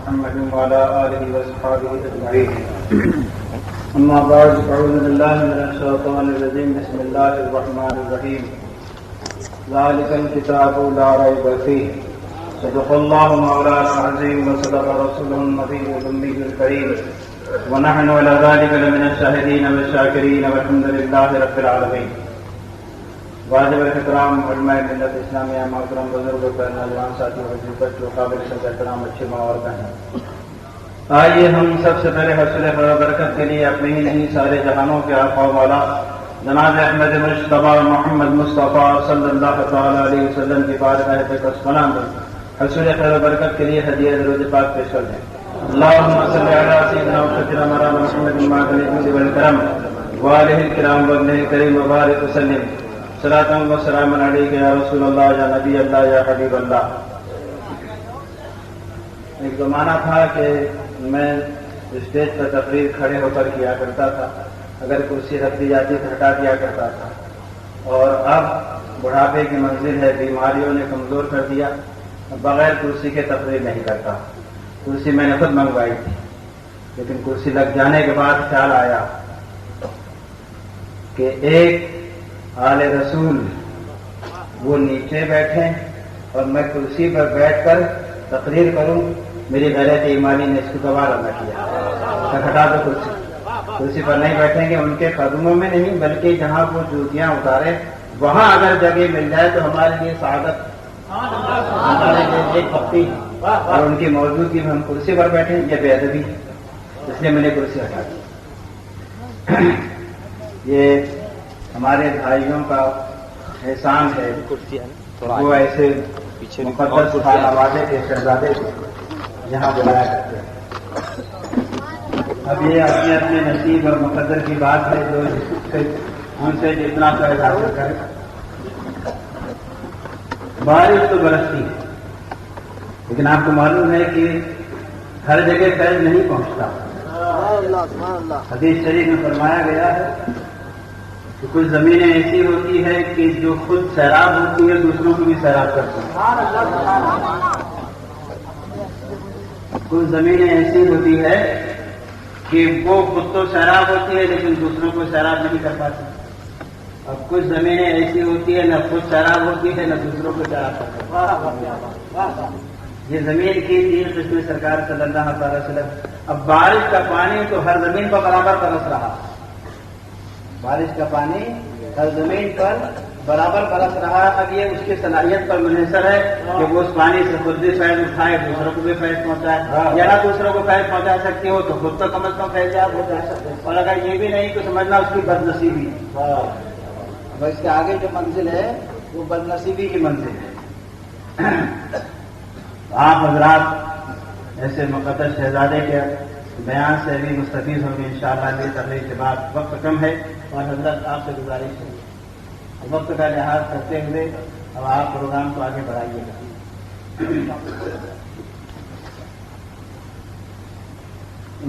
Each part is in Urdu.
محمد وعلى آله وصحبه أجمعين. أما بعد أعوذ بالله من الشيطان الرجيم. بسم الله الرحمن الرحيم. ذلك الكتاب لا ريب فيه. صدق الله مولانا العظيم وصدق رسوله النبي الأمي الكريم. ونحن على ذلك لمن الشاهدين والشاكرين والحمد لله رب العالمين. واجب احترام علماء ملت اسلامیہ محترم بزرگ نوجوان ساتھی بچوں قابل احترام اچھے ماں اور بہن، آئیے ہم سب سے پہلے حصول خیر برکت کے لیے اپنے ہی نہیں سارے جہانوں کے آقا والا جناب احمد مجتبی محمد مصطفیٰ صلی اللہ تعالی علیہ وسلم کی بارگاہ پہ سلام دیں. حصول خیر برکت کے لیے ہدیہ درود پاک پیش کر دیں. اللهم صل على سيدنا وسيدنا مولانا محمد المعدن الجود والكرم وآله الكرام وابنه الكريم وبارك وسلم صلاة وسلام عليك يا رسول اللہ یا نبی اللہ یا حبیب اللہ. ایک زمانہ تھا کہ میں اسٹیج پر تقریر کھڑے ہو کر کیا کرتا تھا، اگر کرسی رکھ دی جاتی تو ہٹا دیا کرتا تھا، اور اب بڑھاپے کی منزل ہے، بیماریوں نے کمزور کر دیا، بغیر کرسی کے تقریر نہیں کرتا. کرسی میں نے خود منگوائی تھی، لیکن کرسی لگ جانے کے بعد خیال آیا کہ ایک آل رسول وہ نیچے بیٹھے اور میں کرسی پر بیٹھ کر تقریر کروں. میری غیرت ایمانی نے اس کو گوارا نہ کیا. ہٹا دو کرسی پر نہیں بیٹھیں گے، ان کے قدموں میں نہیں بلکہ جہاں وہ جوتیاں اتارے وہاں اگر جگہ مل جائے تو ہمارے لیے سعادت، ہمارے لیے ایک بختی، اور ان کی موجودگی میں ہم کرسی پر بیٹھیں یہ بے ادبی، اس لیے میں نے کرسی ہٹا دی. یہ ہمارے بھائیوں کا احسان ہے، وہ ایسے مقدس خانوادے کے شہزادے یہاں بلایا کرتے ہیں. اب یہ اپنے اپنے نصیب اور مقدر کی بات ہے، جو ان سے جتنا فیض حاصل کرے. بارش تو برستی ہے، لیکن آپ کو معلوم ہے کہ ہر جگہ فیض نہیں پہنچتا. حدیث شریف میں فرمایا گیا ہے کہ کچھ زمینیں ایسی ہوتی ہے کہ جو خود سیراب ہوتی ہے دوسروں کو بھی سیراب کرتی ہیں. کچھ زمینیں ایسی ہوتی ہے کہ وہ خود تو سیراب ہوتی ہے لیکن دوسروں کو سیراب نہیں کر پاتی. اب کچھ زمینیں ایسی ہوتی ہے نہ خود سیراب ہوتی ہے نہ دوسروں کو سیراب کرتی ہے. یہ زمین کی 3 قسمیں سرکار صلی اللہ علیہ وسلم. اب بارش کا پانی تو ہر زمین پر برابر برس رہا، بارش کا پانی ہر زمین پر برابر برس رہا. اب یہ اس کی صلاحیت پر منحصر ہے کہ وہ اس پانی سے خود بھی فیض اٹھائے، دوسروں کو بھی فیض پہنچائے. یا دوسروں کو فیض پہنچا سکتی ہو تو خود تو کم از کم فیضیاب ہو جائے. اور اگر یہ بھی نہیں تو سمجھنا اس کی بد نصیبی ہے. اس کے آگے جو منزل ہے وہ بد نصیبی کی منزل ہے. آپ حضرات ایسے مقدس شہزادے کے بیان سے بھی مستفید ہوں گے انشاءاللہ. میری تقریر کے بعد وقت کم ہے اور حضرت آپ سے گزارش ہے وقت کا لحاظ کرتے ہوئے اب آپ پروگرام کو آگے بڑھائیے گا.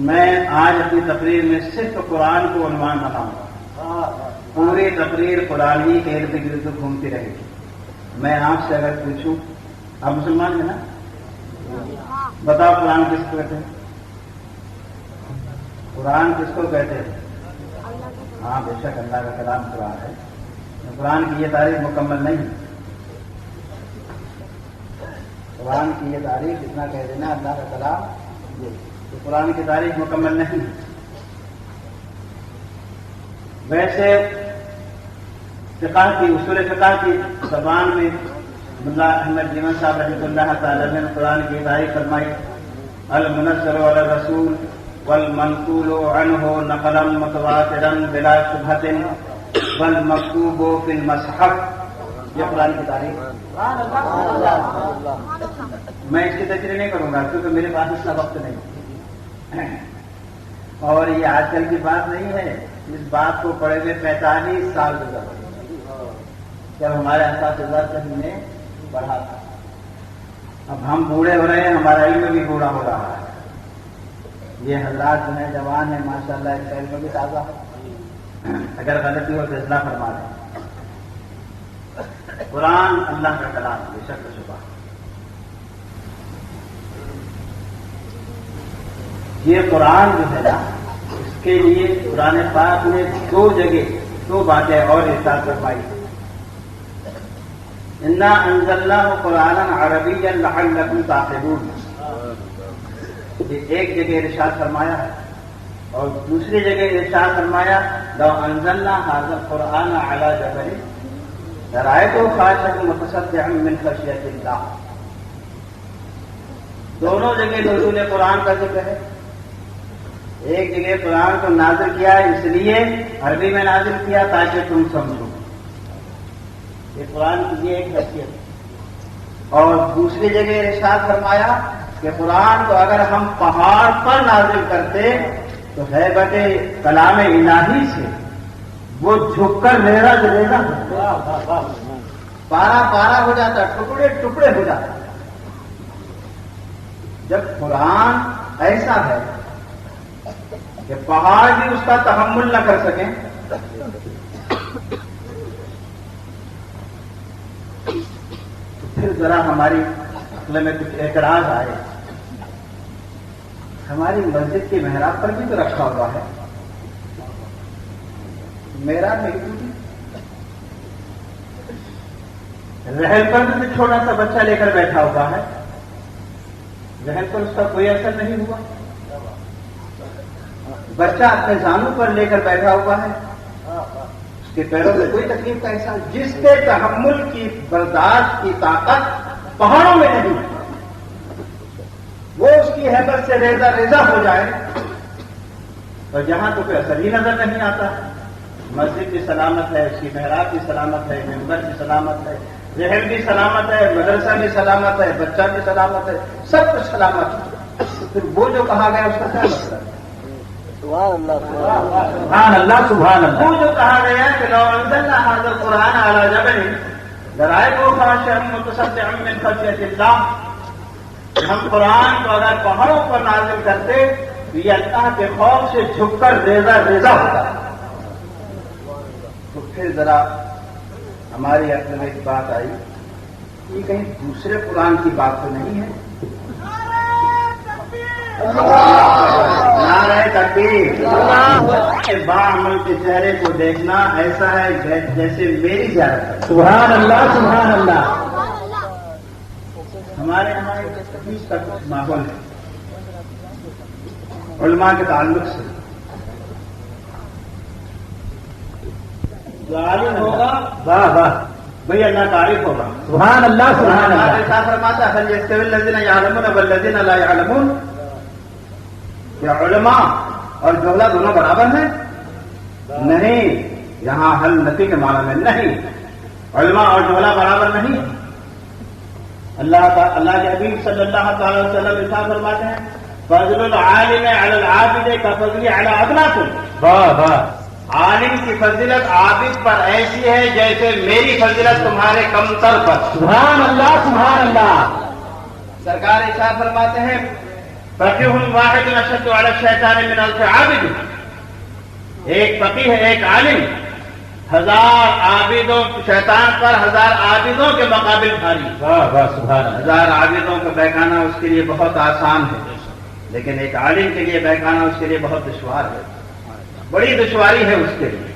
میں آج اپنی تقریر میں صرف قرآن کو عنوان بناؤں گا. پوری تقریر قرآن ہی کے ارد گرد گھومتی رہے گی. میں آپ سے اگر پوچھوں، آپ مسلمان ہیں نا، بتاؤ قرآن کس کو کہتے ہیں؟ قرآن کس کو کہتے ہیں؟ ہاں بے شک اللہ کا کلام قرآن ہے. قرآن کی یہ تعریف مکمل نہیں. قرآن کی یہ تعریف اتنا کہہ دینا اللہ کا کلام، تو قرآن کی تعریف مکمل نہیں. ویسے فقہ کی اصول فقہ کی زبان میں ملا احمد جیون صاحب رحمۃ اللہ تعالی نے قرآن کی تعریف فرمائی: المنزل علی الرسول والمنقول عنه نقلا متواترا بلا شبہۃ والمکتوب فی المصحف. یہ قرآن کی تعریف. میں اس کی تشریح نہیں کروں گا کیونکہ میرے پاس اتنا وقت نہیں، اور یہ آج کل کی بات نہیں ہے. اس بات کو پڑھے ہوئے 45 سال گزر گئے جب ہمارے اساتذہ سے ہم نے پڑھا تھا. اب ہم بوڑھے ہو رہے ہیں، ہمارا علم بھی بوڑھا ہو رہا ہے. یہ حضرات جو ہیں جوان ہیں ماشاءاللہ، اس کا علم بھی تازہ ہے. اگر غلطی ہو تو اصلاح فرما دیں. قرآن اللہ کا کلام بے شک شبہ. یہ قرآن جو ہے نا، اس کے لیے قرآن پاک نے دو جگہ دو باتیں اور ارشاد فرمائی. انا انزلناہ قرآنا عربیا لعلکم تعقلون. یہ ایک جگہ ارشاد فرمایا ہے، اور دوسری جگہ ارشاد فرمایا لو انزلنا ھذا القرآن علی جبل لرأیتہ خاشعا متصدعا من خشیۃ اللہ. دونوں جگہ نزول قرآن کا ذکر ہے. ایک جگہ قرآن کو نازل کیا ہے اس لیے عربی میں نازل کیا تاکہ تم سمجھو، یہ قرآن کی یہ ایک حیثیت ہے. اور دوسری جگہ ارشاد فرمایا کہ قرآن کو اگر ہم پہاڑ پر نازل کرتے تو ہیبت کلام الہی سے وہ جھک کر ریزہ ریزہ پارا پارا ہو جاتا، ٹکڑے ٹکڑے ہو جاتا. جب قرآن ایسا ہے کہ پہاڑ بھی اس کا تحمل نہ کر سکیں، تو پھر ذرا ہماری عقل میں کچھ اعتراض آئے. ہماری مسجد کی محراب پر بھی تو رکھا ہوا ہے، میرا نہیں، رحل پر بھی تو چھوٹا سا بچہ لے کر بیٹھا ہوا ہے، رحل پر اس کا کوئی اثر نہیں ہوا. بچہ اپنے زانوں پر لے کر بیٹھا ہوا ہے، اس کے پیروں میں کوئی تکلیف کا احساس. جس کے تحمل کی برداشت کی طاقت پہاڑوں میں نہیں، وہ اس کی ہیبت سے ریزہ ریزہ ہو جائے، اور جہاں تو کوئی اثر ہی نظر نہیں آتا. مسجد بھی سلامت ہے، اس کی محراب بھی سلامت ہے، ممبر بھی سلامت ہے، رحل بھی سلامت ہے، مدرسہ بھی سلامت ہے، بچہ بھی سلامت ہے، سب کچھ سلامت ہے. پھر وہ جو کہا گیا اس کا کیا مطلب ہے؟ سبحان اللہ سبحان اللہ. وہ جو کہا گیا کہ لو انزلنا ھذا القرآن علی جبل لرأیتہ خاشعا متصدعا من خشیۃ اللہ. ہم قرآن کو اگر پہاڑوں پر نازل کرتے تو یہ اللہ کے خوف سے جھک کر ریزہ ریزہ ہوتا. تو پھر ذرا ہماری عقل میں ایک بات آئی، یہ کہیں دوسرے قرآن کی بات تو نہیں ہے؟ نعرہ تکبیر. باعمل کے چہرے کو دیکھنا ایسا ہے جیسے میری زیارت. سبحان اللہ سبحان اللہ. ہمارے یہاں ایک تفریح کا کچھ ماحول ہے علماء کے تعلق سے. جو عالم ہوگا واہ واہ بھئی اللہ تعریف ہوگا. سبحان اللہ سبحان اللہ. ایسا فرماتا ہے هل يستوي الذين يعلمون والذين لا يعلمون. کیا علماء اور جہلا دونوں برابر ہیں؟ نہیں. یہاں حل نفی کے معنی میں نہیں، علماء اور جہلا برابر نہیں. اللہ کے حبیب صلی اللہ تعالی وسلم ارشاد فرماتے ہیں فضل العالم علی العابد کفضلی علی ادناکم. واہ واہ. عالم کی فضیلت عابد پر ایسی ہے جیسے میری فضیلت تمہارے کمتر پر. سبحان اللہ سبحان اللہ. سرکار ارشاد فرماتے ہیں فقیہ واحد اشد علی الشیطان من الف عابد. ایک فقیہ ہے، ایک عالم، 1000 عابدوں، شیطان پر 1000 عابدوں کے مقابل بھاری. واہ واہ سبحان اللہ. 1000 عابدوں کو بہکانا اس کے لیے بہت آسان ہے، لیکن ایک عالم کے لیے بہکانا اس کے لیے بہت دشوار ہے، بڑی دشواری ہے اس کے لیے.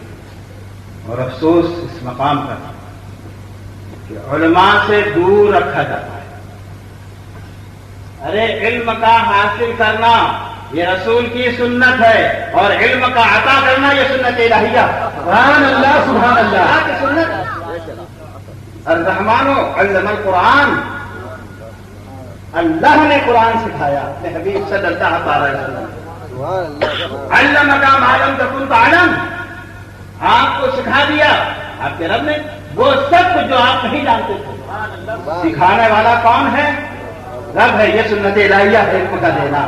اور افسوس اس مقام پر کہ علماء سے دور رکھا جاتا ہے. ارے علم کا حاصل کرنا یہ رسول کی سنت ہے، اور علم کا عطا کرنا یہ سنت الہیہ. سبحان اللہ سبحان اللہ کی سنت. الرحمن علم القرآن. اللہ نے قرآن سکھایا اپنے حبیب صلی اللہ علیہ وسلم. علمک ما لم تکن تعلم. آپ کو سکھا دیا آپ کے رب نے وہ سب کچھ جو آپ نہیں جانتے تھے. سکھانے والا کون ہے؟ رب ہے. یہ سنت الہیہ ہے علم کا دینا.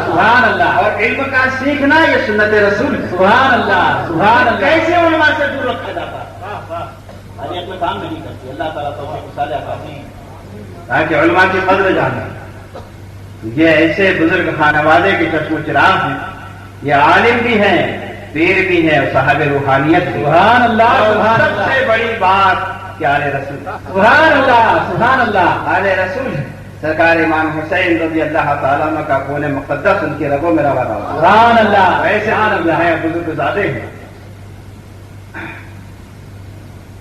سبحان اللہ. اور علم کا سیکھنا یہ سنت رسول ہے. سبحان اللہ سبحان اللہ. کیسے علماء سے دور رکھا جاتا ہے؟ حاجت میں کام نہیں کرتی. اللہ تعالیٰ توفیق صالح عطا تاکہ علماء کی قدر جانے. یہ ایسے بزرگ خانوادے کے چشم و چراغ ہیں. یہ عالم بھی ہیں، پیر بھی ہیں، اور صاحب روحانیت بھی. سبحان اللہ سبحان اللہ. سب سے بڑی بات کہ آل رسول. سبحان اللہ سبحان اللہ. آل رسول سرکار امام حسین رضی اللہ تعالیٰ عنہ کا خون مقدس ان کی رگوں میں روانہ ہوا۔ سبحان اللہ، ایسے ہیں بزرگ زادے ہیں۔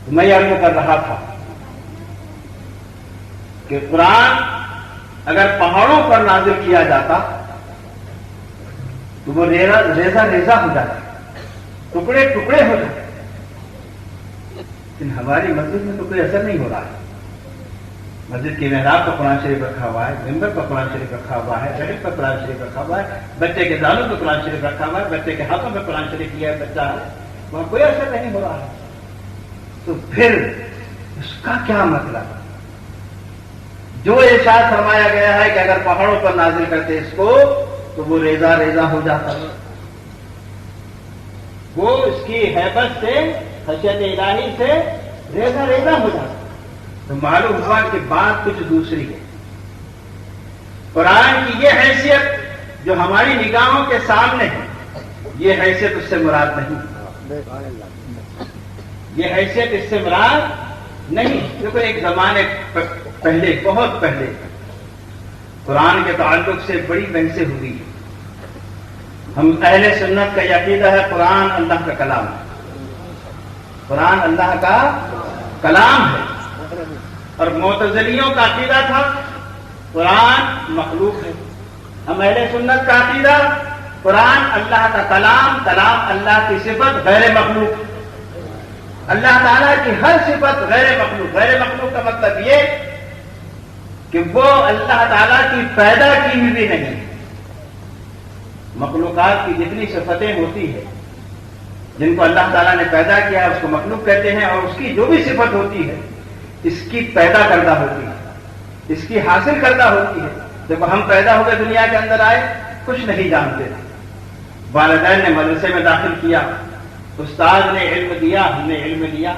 میں عرض کر رہا تھا کہ قرآن اگر پہاڑوں پر نازل کیا جاتا تو وہ ریزہ ریزہ ہو جاتا، ٹکڑے ٹکڑے ہو جاتے، لیکن ہماری مسجد میں تو کوئی اثر نہیں ہو رہا ہے۔ مسجد کی محراب پر قرآن شریف رکھا ہوا ہے، ممبر پر قرآن شریف رکھا ہوا ہے، گھڑی پر قرآن شریف رکھا ہوا ہے، بچے کے دانوں پر قرآن شریف رکھا ہوا ہے، بچے کے ہاتھوں میں قرآن شریف لیا ہے بچہ ہے، وہاں کوئی اثر نہیں ہو رہا ہے۔ تو پھر اس کا کیا مطلب؟ جو ارشاد فرمایا گیا ہے کہ اگر پہاڑوں پر نازل کرتے اس کو تو وہ ریزہ ریزہ ہو جاتا ہے، وہ اس کی ہیبت سے، خشیت الہی سے ریزہ ریزہ ہو جاتا ہے۔ تو معلوم ہوا کہ بات کچھ دوسری ہے۔ قرآن کی یہ حیثیت جو ہماری نگاہوں کے سامنے ہے، یہ حیثیت اس سے مراد نہیں، یہ حیثیت اس سے مراد نہیں۔ دیکھو ایک زمانے پہلے، بہت پہلے قرآن کے تعلق سے بڑی بحثیں ہوئی۔ ہم اہل سنت کا یہ عقیدہ ہے قرآن اللہ کا کلام ہے، قرآن اللہ کا کلام ہے، اور معتزلیوں کا عقیدہ تھا قرآن مخلوق ہے۔ ہم اہل سنت کا عقیدہ قرآن اللہ کا کلام، کلام اللہ کی صفت غیر مخلوق، اللہ تعالیٰ کی ہر صفت غیر مخلوق۔ غیر مخلوق کا مطلب یہ کہ وہ اللہ تعالیٰ کی پیدا کی ہوئی بھی نہیں۔ مخلوقات کی جتنی صفتیں ہوتی ہیں جن کو اللہ تعالیٰ نے پیدا کیا ہے اس کو مخلوق کہتے ہیں، اور اس کی جو بھی صفت ہوتی ہے اس کی پیدا کردہ ہوتی ہے، اس کی حاصل کردہ ہوتی ہے۔ جب ہم پیدا ہو کے دنیا کے اندر آئے کچھ نہیں جانتے تھے، والدین نے مدرسے میں داخل کیا، استاد نے علم دیا، ہم نے علم لیا،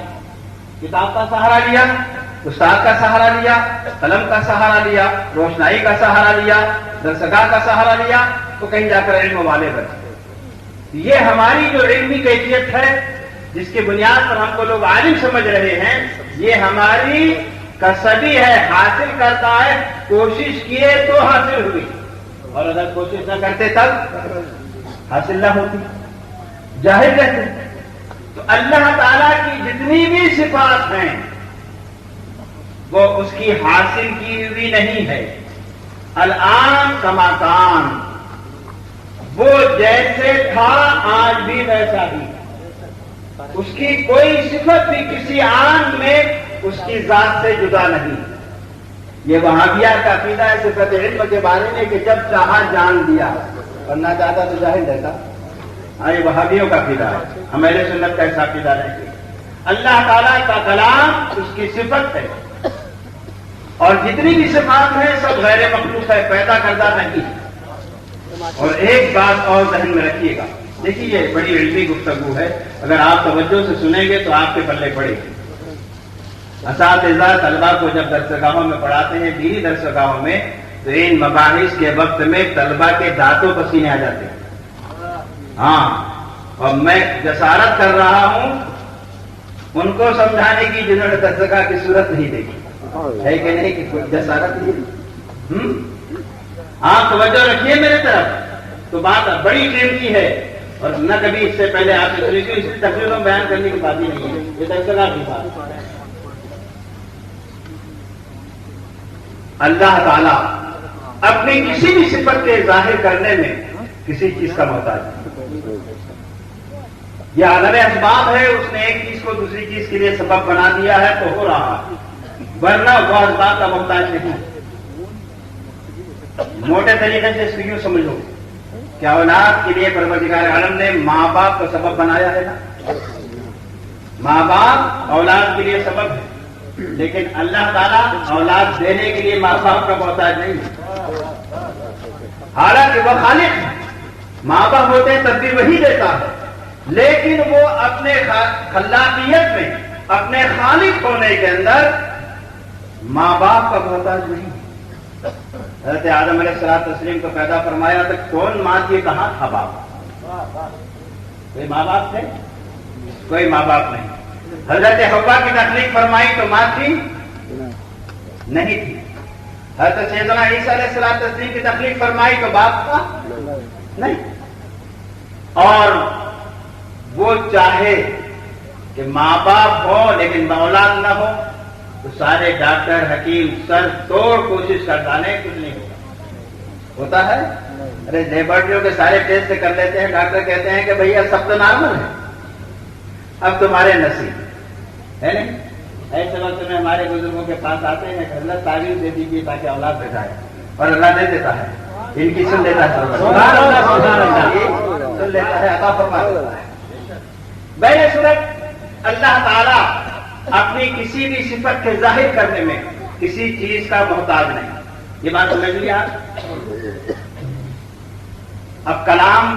کتاب کا سہارا لیا، استاد کا سہارا لیا، قلم کا سہارا لیا، روشنائی کا سہارا لیا، درسگاہ کا سہارا لیا، تو کہیں جا کر علم والے بنے۔ یہ ہماری جو علمی کیفیت ہے جس کی بنیاد پر ہم کو لوگ عالم سمجھ رہے ہیں، یہ ہماری کسبی ہے، حاصل کرتا ہے، کوشش کیے تو حاصل ہوئی، اور اگر کوشش نہ کرتے تب حاصل نہ ہوتی، جاہل رہتے۔ تو اللہ تعالیٰ کی جتنی بھی صفات ہیں وہ اس کی حاصل کی ہوئی نہیں ہے۔ الآن کما کان، وہ جیسے تھا آج بھی ویسا ہی، اس کی کوئی صفت بھی کسی آن میں اس کی ذات سے جدا نہیں۔ یہ وہابیہ کا عقیدہ ہے صفت علم کے بارے میں کہ جب چاہا جان دیا، ورنہ چاہتا تو ظاہر رہتا۔ ہاں، یہ وہابیوں کا عقیدہ ہے، ہم اہل سنت کا ایسا عقیدہ نہیں۔ اللہ تعالیٰ کا کلام اس کی صفت ہے، اور جتنی بھی صفات ہیں سب غیر مخلوق ہے، پیدا کردہ نہیں۔ اور ایک بات اور ذہن میں رکھیے گا، دیکھیے یہ بڑی علمی گفتگو ہے، اگر آپ توجہ سے سنیں گے تو آپ کے پلے پڑے گی۔ اساتذہ طلبہ کو جب درسگاہوں میں پڑھاتے ہیں، دینی درسگاہوں میں، تو ان مباحث کے وقت میں طلبہ کے دانتوں پسینے آ جاتے ہیں۔ ہاں، اور میں جسارت کر رہا ہوں ان کو سمجھانے کی جنہوں نے درسگاہ کی صورت نہیں دیکھی، ہے کہ نہیں، کہ جسارت نہیں۔ آپ توجہ رکھیے میرے طرف، تو بات بڑی قیمتی ہے، اور نہ کبھی اس سے پہلے آپ نے اس تقریر میں بیان کرنے کی بات ہی نہیں ہے، یہ درسگاہ کی بات۔ اللہ تعالیٰ اپنی کسی بھی صفت کے ظاہر کرنے میں کسی چیز کا محتاج نہیں۔ یہ عالم اسباب ہے، اس نے ایک چیز کو دوسری چیز کے لیے سبب بنا دیا ہے تو ہو رہا، ورنہ وہ اسباب کا محتاج نہیں۔ موٹے طریقے سے اس کو یوں سمجھ لو کہ اولاد کے لیے پروردگار عالم نے ماں باپ کو سبب بنایا ہے نا، ماں باپ اولاد کے لیے سبب ہے، لیکن اللہ تعالیٰ اولاد دینے کے لیے ماں باپ کا محتاج نہیں ہے، حالانکہ وہ خالق ہے، ماں باپ ہوتے ہیں تب بھی وہی دیتا ہے، لیکن وہ اپنے خلاقیت میں، اپنے خالق ہونے کے اندر ماں باپ کا محتاج نہیں۔ حضرت آدم علیہ الصلوۃ والتسلیم کو پیدا فرمایا تو کون ماں تھی، کہاں تھا باپ؟ کوئی ماں باپ تھے؟ کوئی ماں باپ نہیں۔ حضرت حوا کی تخلیق فرمائی تو ماں تھی؟ نہیں تھی۔ حضرت سیدنا عیسیٰ علیہ السلام کی تخلیق فرمائی تو باپ کا نہیں، اور وہ چاہے کہ ماں باپ ہو لیکن اولاد نہ ہو تو سارے ڈاکٹر حکیم سر توڑ کوشش کر ڈالیں، کچھ نہیں ہوتا ہے۔ ارے لیبارٹریوں کے سارے ٹیسٹ کر لیتے ہیں، ڈاکٹر کہتے ہیں کہ بھیا سب تو نارمل ہے، اب تمہارے نصیب ہے نہیں۔ ایسے وقت میں ہمارے بزرگوں کے پاس آتے ہیں کہ اللہ تعویذ دے دیجیے تاکہ اولاد بٹھائے، اور اللہ دے دیتا ہے، ان کی سن لیتا ہے، سن لیتا ہے، عطا فرما دیتا ہے۔ بہر صورت اللہ تعالیٰ اپنی کسی بھی صفت کے ظاہر کرنے میں کسی چیز کا محتاج نہیں۔ یہ بات سمجھ لیا آپ؟ اب کلام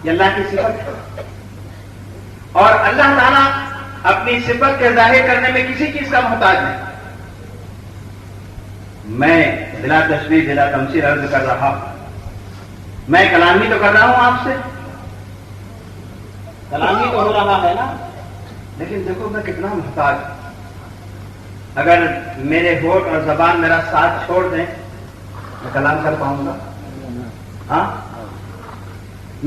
یہ اللہ کی صفت ہے، اور اللہ تعالیٰ اپنی صفت کے ظاہر کرنے میں کسی چیز کا محتاج نہیں۔ میں بلا تشبیہ بلا تمثیل عرض کر رہا ہوں، میں کلامی تو کر رہا ہوں آپ سے، کلامی تو ہو رہا ہے نا، لیکن دیکھو میں کتنا محتاج ہوں۔ اگر میرے ہونٹ اور زبان میرا ساتھ چھوڑ دیں میں کلام کر پاؤں گا؟ ہاں،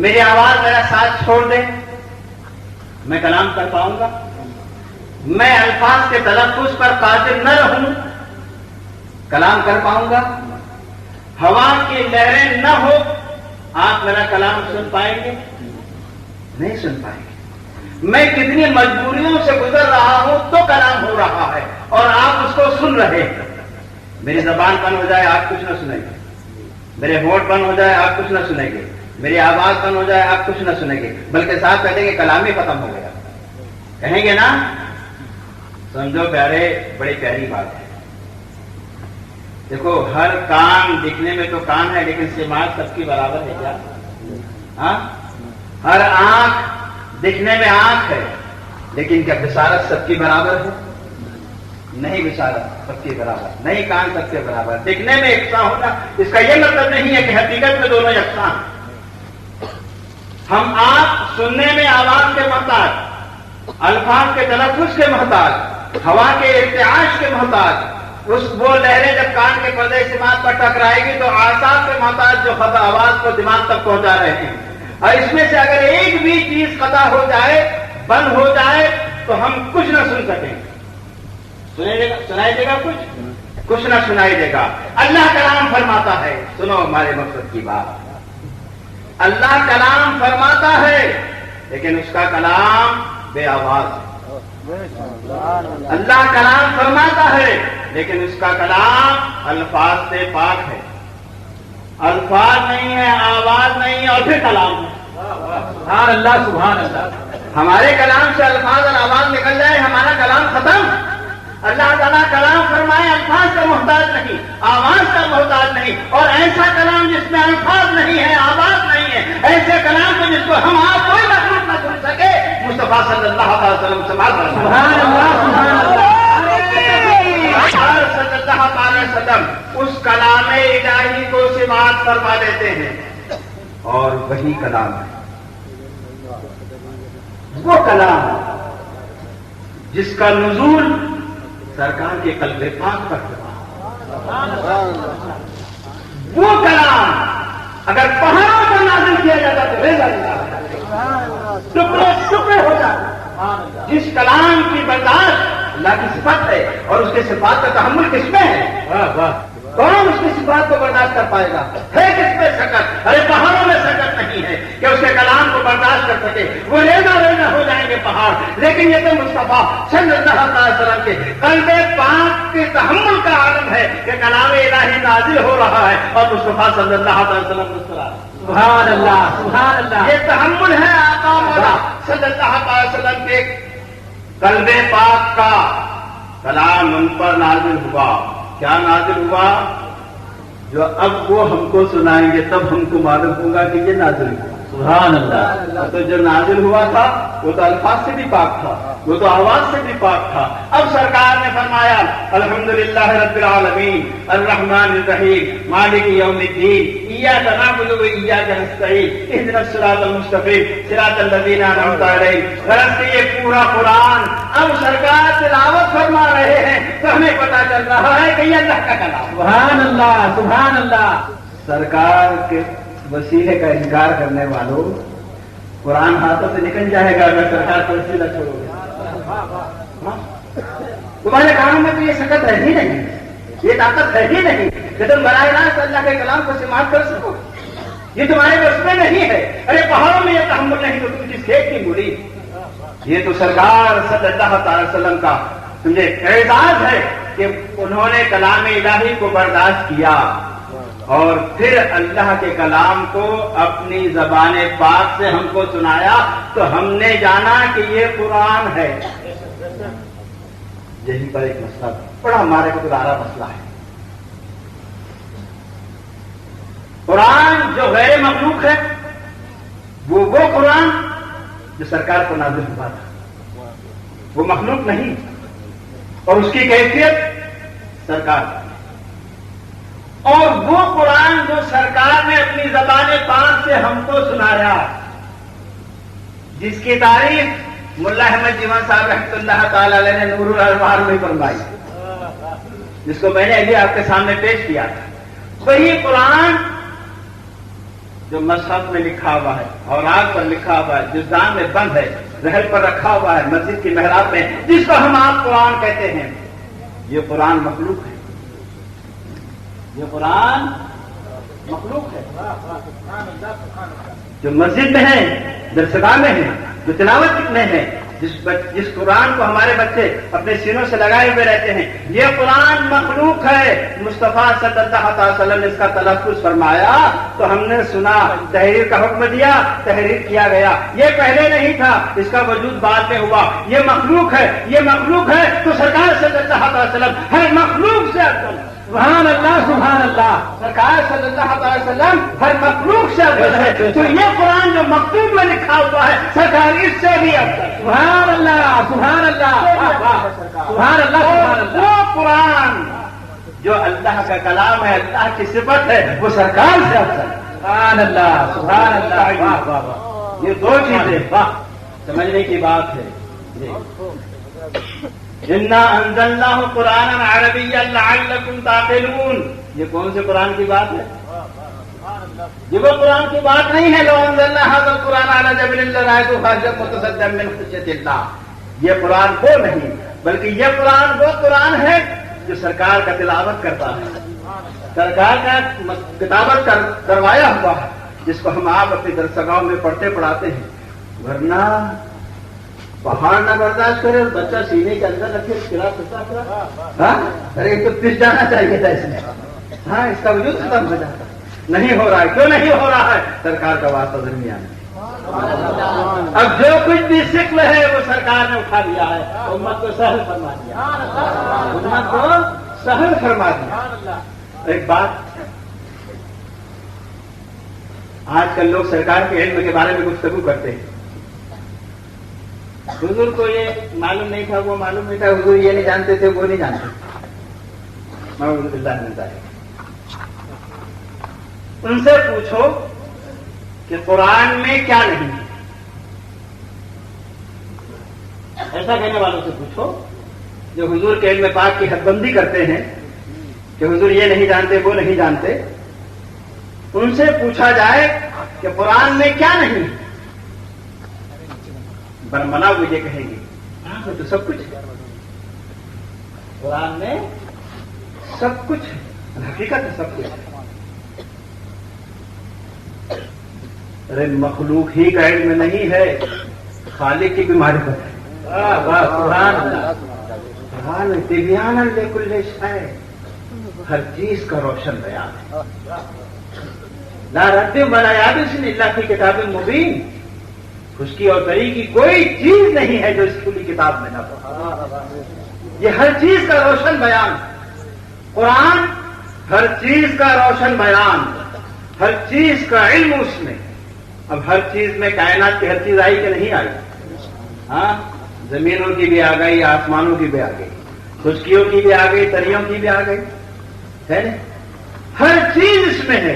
میری آواز میرا ساتھ چھوڑ دے میں کلام کر پاؤں گا؟ میں الفاظ کے تلفظ پر قادر نہ رہوں کلام کر پاؤں گا؟ ہوا کی لہریں نہ ہو آپ میرا کلام سن پائیں گے؟ نہیں سن پائیں گے۔ میں کتنی مجبوریوں سے گزر رہا ہوں تو کلام ہو رہا ہے اور آپ اس کو سن رہے ہیں۔ میری زبان بند ہو جائے آپ کچھ نہ سنیں گے، میرے ہونٹ بند ہو جائے آپ کچھ نہ سنیں گے، میری آواز بند ہو جائے آپ کچھ نہ سنیں گے، بلکہ صاحب کہتے ہیں کہ کلام ہی ختم ہو گیا، کہیں گے نا؟ سمجھو پیارے، بڑی پیاری بات ہے۔ دیکھو ہر کان دکھنے میں تو کان ہے لیکن سماعت سب کی برابر ہے کیا؟ ہاں، ہر آنکھ دکھنے میں آنکھ ہے لیکن کیا بصارت سب کی برابر ہے؟ نہیں، بصارت سب کی برابر نہیں، کان سب کے برابر۔ دکھنے میں یکساں ہونا اس کا یہ مطلب نہیں ہے کہ حقیقت میں دونوں یکساں ہیں۔ ہم آپ سننے میں آواز کے محتاج، الفاظ کے تلفظ کے محتاج، ہوا کے ارتعاش کے محتاج، وہ لہریں جب کان کے پردے سماعت پر ٹکرائے گی تو اعصاب کے محتاج جو خطا آواز کو دماغ تک پہنچا رہے ہیں، اور اس میں سے اگر ایک بھی چیز قطع ہو جائے، بند ہو جائے تو ہم کچھ نہ سن سکیں۔ سنائی دے گا کچھ نہ سنائی دے گا۔ اللہ کلام فرماتا ہے، سنو ہمارے مقصد کی بات، اللہ کلام فرماتا ہے لیکن اس کا کلام بے آواز ہے۔ اللہ کلام فرماتا ہے لیکن اس کا کلام الفاظ سے پاک ہے، الفاظ نہیں ہے، آواز نہیں ہے، اور پھر کلام ہے۔ سبحان اللہ، سبحان اللہ۔ ہمارے کلام سے الفاظ اور آواز نکل جائے ہمارا کلام ختم۔ اللہ تعالیٰ کلام فرمائے الفاظ کا محتاج نہیں، آواز کا محتاج نہیں، اور ایسا کلام جس میں الفاظ نہیں ہے، آواز نہیں ہے، ایسے کلام کو جس کو ہم آپ کوئی مخلوق نہ سن سکے، مصطفیٰ صلی اللہ علیہ وسلم سے بات کرنا۔ سبحان اللہ، سبحان اللہ۔ صلی اللہ علیہ وسلم اس کلام الہی کو سماعت فرما دیتے ہیں، اور وہی کلام ہے وہ کلام جس کا نزول سرکار کے قلب پاک پر ہوا، وہ کلام اگر پہاڑوں پر نازل کیا جاتا تو ریزہ ٹکڑے ٹکڑے ہو جاتے۔ جس کلام کی برداشت اللہ کی صفت ہے اور اس کے صفات کا تحمل کس میں ہے؟ کون اس کی صفات کو برداشت کر پائے گا؟ ہے کس میں سکت؟ ارے پہاڑوں میں سکت نہیں ہے کہ اس کے کلام کو برداشت کر سکے، وہ ریزہ ریزہ ہو جائیں گے پہاڑ، لیکن یہ تو مصطفیٰ صلی اللہ علیہ وسلم کے قلب پاک کے تحمل کا عالم ہے کہ کلام الہی نازل ہو رہا ہے اور مصطفیٰ صلی اللہ علیہ وسلم مسکرا رہے ہیں۔ سبحان اللہ، سبحان اللہ۔ یہ تحمل ہے آقا مولا صلی اللہ علیہ وسلم کے قلب پاک کا۔ کلام ان پر نازل ہوا، کیا نازل ہوا؟ جو اب وہ ہم کو سنائیں گے تب ہم کو معلوم ہوگا کہ یہ نازل ہوا۔ سبحان اللہ۔ تو جو نازل ہوا تھا وہ تو الفاظ سے بھی پاک تھا، وہ تو آواز سے بھی پاک تھا۔ اب سرکار نے فرمایا الحمدللہ رب العالمین الرحمن الرحیم مالک یوم الدین إياك نعبد وإياك نستعين اهدنا الصراط المستقيم صراط الذين أنعمت عليهم غرض سے یہ پورا قرآن اب سرکار تلاوت فرما رہے ہیں تو ہمیں پتہ چل رہا ہے کہ یہ اللہ کا کلام. سبحان اللہ سبحان اللہ. سرکار کے وسیلے کا انکار کرنے والوں قرآن ہاتھوں سے نکل جائے گا اگر سرکار کا وسیلہ چھوڑو گے. تمہارے کانوں میں تو یہ سکت ہے ہی نہیں, یہ طاقت ہے ہی نہیں کہ تم براہ راست اللہ کے کلام کو سماعت کر سکو. یہ تمہارے بس میں نہیں ہے. ارے پہاڑوں میں یہ تحمل نہیں تو تم کس کھیت کی مولی. یہ تو سرکار صلی اللہ تعالی وسلم کا تمہیں اعزاز ہے کہ انہوں نے کلام الہی کو برداشت کیا اور پھر اللہ کے کلام کو اپنی زبان پاک سے ہم کو سنایا تو ہم نے جانا کہ یہ قرآن ہے. یہیں پر ایک مسئلہ بڑا ہمارے کو دارا مسئلہ ہے. قرآن جو غیر مخلوق ہے وہ قرآن جو سرکار کو نازل ہوا تھا وہ مخلوق نہیں اور اس کی کیفیت سرکار. اور وہ قرآن جو سرکار نے اپنی زبان پاک سے ہم کو سنایا جس کی تعریف ملا احمد جیوان صاحب رحمۃ اللہ تعالی علیہ نے نور الانوار میں فرمائی, جس کو میں نے ابھی آپ کے سامنے پیش کیا تھا. وہی قرآن جو مصحف میں لکھا ہوا ہے اور آگ پر لکھا ہوا ہے, جزدان میں بند ہے, رحل پر رکھا ہوا ہے, مسجد کی محراب میں, جس کو ہم آپ قرآن کہتے ہیں, یہ قرآن مخلوق ہے. یہ قرآن مخلوق ہے. جو مسجد میں ہے, درسگاہ میں ہے, جو تلاوت میں ہے, جس قرآن کو ہمارے بچے اپنے سینوں سے لگائے ہوئے رہتے ہیں, یہ قرآن مخلوق ہے. مصطفیٰ صلی اللہ علیہ وسلم نے اس کا تلفظ فرمایا تو ہم نے سنا, تحریر کا حکم دیا, تحریر کیا گیا. یہ پہلے نہیں تھا, اس کا وجود بعد میں ہوا. یہ مخلوق ہے, یہ مخلوق ہے تو سرکار صلی اللہ علیہ وسلم ہر مخلوق سے افضل. سبحان اللہ سبحان اللہ. سرکار صلی اللہ علیہ وسلم ہر مخلوق سے افضل ہے. تو یہ قرآن جو مکتوب میں لکھا ہوا ہے سرکار اس سے بھی افضل. سبحان اللہ سبحان اللہ سبحان اللہ. وہ قرآن جو اللہ کا کلام ہے, اللہ کی صفت ہے, وہ سرکار سے افضل. سبحان اللہ سبحان اللہ. یہ دو چیزیں سمجھنے کی بات ہے. انا انزلناہ قرآنا عربیا لعلکم تعقلون. یہ کون سے قرآن کی بات ہے؟ یہ وہ قرآن کی بات نہیں ہے لو انزلنا ھذا القرآن علی جبل لرأیتہ خاشعا متصدعا من خشیۃ اللہ. یہ قرآن وہ نہیں بلکہ یہ قرآن وہ قرآن ہے جو سرکار کا تلاوت کرتا ہے, سرکار کا کتابت کروایا ہوا ہے, جس کو ہم آپ اپنی درسگاہوں میں پڑھتے پڑھاتے ہیں. ورنہ پہاڑ نہ برداشت کرے اور بچہ سینے کے اندر رکھے ارے تو پس جانا چاہیے تھا اس میں. ہاں, اس کا وجود ختم ہو جاتا. نہیں ہو رہا ہے. کیوں نہیں ہو رہا ہے؟ سرکار کا واسطہ درمیان. اب جو کچھ بھی شکل ہے وہ سرکار نے اٹھا لیا ہے, امت کو سہل فرما دیا, امت کو سہل فرما دیا. ایک بات, آج کل لوگ سرکار کے علم کے بارے میں گفتگو کرتے ہیں. حضور کو یہ معلوم نہیں تھا, وہ معلوم نہیں تھا, حضور یہ نہیں جانتے تھے, وہ نہیں جانتے. معوذ باللہ من ذالک. ان سے پوچھو کہ قرآن میں کیا نہیں ہے. ایسا کہنے والوں سے پوچھو جو حضور کے علم پاک کی حد بندی کرتے ہیں کہ حضور یہ نہیں جانتے, وہ نہیں جانتے. ان سے پوچھا جائے کہ قرآن میں کیا نہیں ہے, برمنا وہ یہ کہیں گے قرآن میں تو سب کچھ ہے. قرآن میں سب کچھ ہے, حقیقت ہے سب کچھ ہے. ارے مخلوق ہی کا علم نہیں ہے, خالق کی بھی معرفت ہے. قرآن طبیان لکل شیء, ہر چیز کا روشن بیان ہے. لا رد ولا یابس الا فی کتاب مبین. خشکی اور تری کی کوئی چیز نہیں ہے جو اس کھلی کتاب میں نہ ہو. یہ ہر چیز کا روشن بیان. قرآن ہر چیز کا روشن بیان, ہر چیز کا علم اس میں. اب ہر چیز میں کائنات کی ہر چیز آئی کہ نہیں آئی؟ ہاں, زمینوں کی بھی آ گئی, آسمانوں کی بھی آ گئی, خشکیوں کی بھی آ گئی, تریوں کی بھی آ گئی, ہے نا؟ ہر چیز اس میں ہے.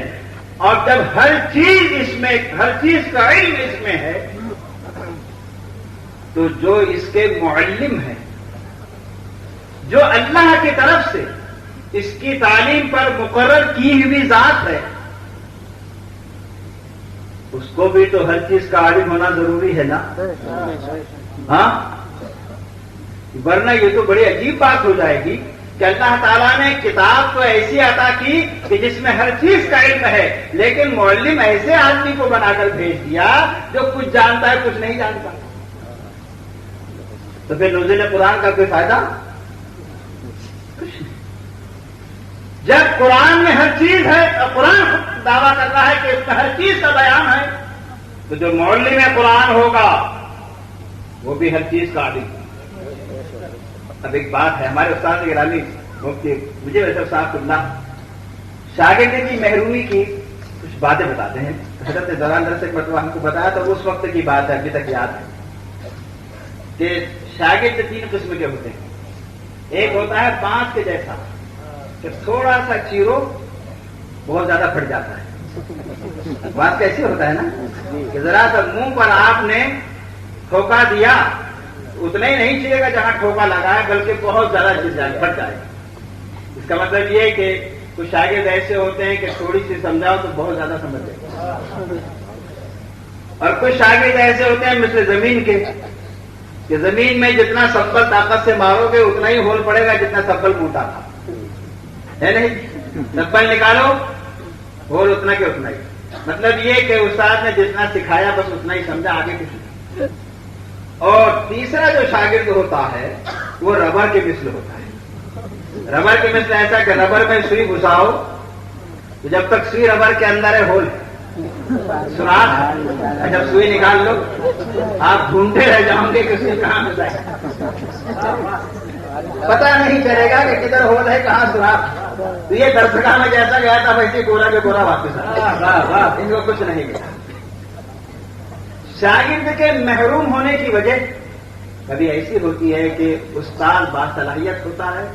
اور جب ہر چیز اس میں، ہر چیز کا علم اس میں ہے، تو جو اس کے معلم ہیں، جو اللہ کی طرف سے اس کی تعلیم پر مقرر کی ہوئی ذات ہے، اس کو بھی تو ہر چیز کا عالم ہونا ضروری ہے نا؟ ہاں، ورنہ یہ تو بڑی عجیب بات ہو جائے گی کہ اللہ تعالیٰ نے کتاب تو ایسی عطا کی کہ جس میں ہر چیز کا علم ہے، لیکن معلم ایسے آدمی کو بنا کر بھیج دیا جو کچھ جانتا ہے کچھ نہیں جانتا، تو پھر نزول قرآن کا کوئی فائدہ؟ جب قرآن میں ہر چیز ہے، اور قرآن دعویٰ کر رہا ہے کہ اس میں ہر چیز کا بیان ہے، تو جو معلم قرآن ہوگا وہ بھی ہر چیز کا عالم۔ اب ایک بات ہے، ہمارے استاد گرامی مفتی مجھے ویسے صاحب اللہ شاگرد کی محرومی کی کچھ باتیں بتاتے ہیں۔ حضرت دوران درس ایک مرتبہ ہم کو بتایا تو اس وقت کی بات ہے، ابھی تک یاد ہے کہ شاگرد 3 قسم کے ہوتے ہیں۔ ایک ہوتا ہے بانس کے جیسا کہ تھوڑا سا چیرو بہت زیادہ پھٹ جاتا ہے۔ بات کیسی ہوتا ہے نا کہ ذرا سا منہ پر آپ نے ٹھوکا دیا، اتنا ہی نہیں چلے گا جہاں ٹھوکا لگا ہے، بلکہ بہت زیادہ پھٹ جائے گا۔ اس کا مطلب یہ ہے کہ کچھ شاگرد ایسے ہوتے ہیں کہ تھوڑی سی سمجھاؤ تو بہت زیادہ سمجھ جائے، اور کچھ شاگرد ایسے ہوتے ہیں مثل زمین کے کہ زمین میں جتنا سبل طاقت سے مارو گے اتنا ہی ہول پڑے گا جتنا سبل موٹا تھا، ہے نہیں؟ سبل نکالو ہول اتنا کہ اتنا ہی۔ مطلب یہ کہ استاد نے جتنا سکھایا بس اتنا ہی سمجھا، آگے کچھ نہیں۔ اور تیسرا جو شاگرد ہوتا ہے وہ ربر کے مثل ہوتا ہے۔ ربر کے مثل ایسا کہ ربر میں سوئی گھساؤ تو جب تک سوئی ربر کے اندر ہے ہول سراخ، جب سوئی نکال لو آپ ڈھونڈتے رہ جاؤں گے کہ سوئی کہاں مل جائے، پتہ نہیں چلے گا کہ کدھر ہول ہے کہاں سراخ۔ تو یہ درسگاہ میں جیسا گیا تھا ویسے گورا کے گورا واپس آ، ان کو کچھ نہیں ملا۔ شاگرد کے محروم ہونے کی وجہ کبھی ایسی ہوتی ہے کہ استاد باصلاحیت ہوتا ہے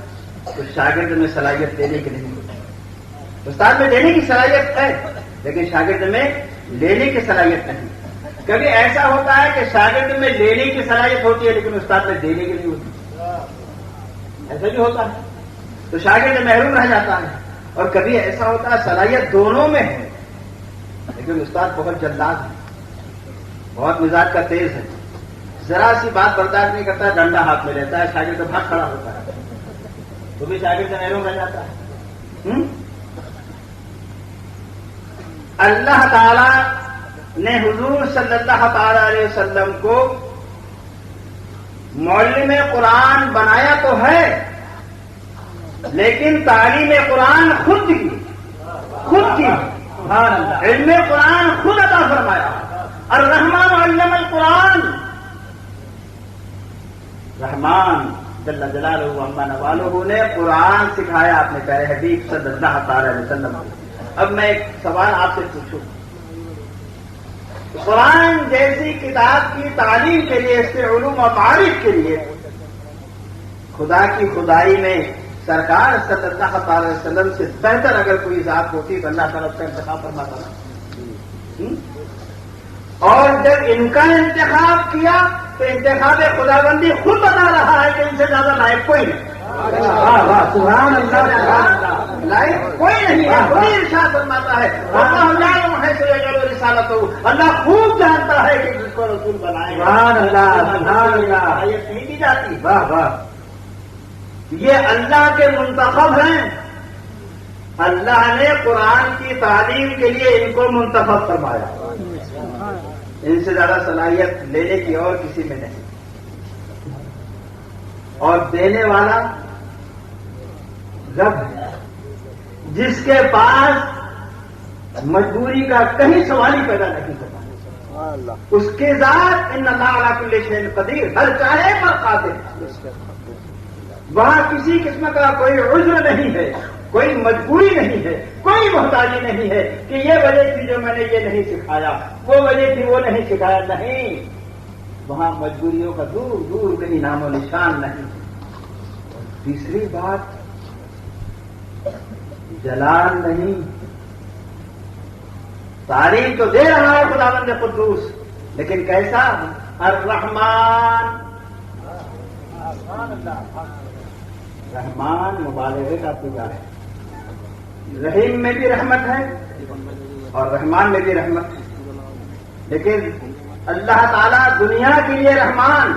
تو شاگرد میں صلاحیت دینے کی نہیں ہوتی۔ استاد میں دینے کی صلاحیت ہے لیکن شاگرد میں لینے کی صلاحیت نہیں۔ کبھی ایسا ہوتا ہے کہ شاگرد میں لینے کی صلاحیت ہوتی ہے لیکن استاد میں دینے کی نہیں ہوتی، ایسا بھی ہوتا ہے، تو شاگرد محروم رہ جاتا ہے۔ اور کبھی ایسا ہوتا ہے صلاحیت دونوں میں ہے لیکن استاد بہت جلاد ہے، بہت مزاج کا تیز ہے، ذرا سی بات برداشت نہیں کرتا، ڈنڈا ہاتھ میں لیتا ہے، شاگرد تو بھاگ کھڑا ہوتا ہے، تو بھی شاگرد سے محروم رہ جاتا ہے۔ اللہ تعالی نے حضور صلی اللہ تعالی علیہ وسلم کو معلم قرآن بنایا تو ہے لیکن تعلیم قرآن خود کی علم قرآن خود عطا فرمایا۔ الرحمن علم القرآن، رحمان جل جلالہ و عما نوالہ نے قرآن سکھایا اپنے پیارے حبیب صلی اللہ تعالی علیہ وسلم کو۔ اب میں ایک سوال آپ سے پوچھوں، قرآن جیسی کتاب کی تعلیم کے لیے، اس کے علوم و معارف کے لیے خدا کی خدائی میں سرکار صلی اللہ تعالی علیہ وسلم سے بہتر اگر کوئی ذات ہوتی تو اللہ تعالیٰ اس کا انتخاب فرماتا۔ اور جب ان کا انتخاب کیا تو انتخاب خداوندی خود بتا رہا ہے کہ ان سے زیادہ لائق کوئی نہیں، سبحان اللہ، لائق کوئی نہیں ہے۔ وہی ارشاد فرماتا ہے رسالت، اللہ خوب جانتا ہے کہ جس کو رسول بنائے، سبحان اللہ سبحان اللہ، یہ نہیں دی جاتی۔ واہ واہ، یہ اللہ کے منتخب ہیں، اللہ نے قرآن کی تعلیم کے لیے ان کو منتخب فرمایا، ان سے زیادہ صلاحیت لینے کی اور کسی میں نہیں۔ اور دینے والا رب ہے جس کے پاس مجبوری کا کہیں سوال ہی پیدا نہیں ہوتا، اس کے ذات ان اللہ علی کل شیء قدیر، ہر چاہے پر قادر، وہاں کسی قسم کا کوئی عذر نہیں ہے، کوئی مجبوری نہیں ہے، کوئی محتاجی نہیں ہے کہ یہ وجہ تھی جو میں نے یہ نہیں سکھایا، وہ وجہ تھی وہ نہیں سکھایا، نہیں، وہاں مجبوریوں کا دور دور کہیں نام و نشان نہیں۔ تیسری بات، جلال نہیں، تعریف تو دے رہا ہے خداوند قدوس، لیکن کیسا؟ الرحمن، رحمان مبالغے کا پوجا ہے۔ رحیم میں بھی رحمت ہے اور رحمان میں بھی رحمت ہے، لیکن اللہ تعالیٰ دنیا کے لیے رحمان،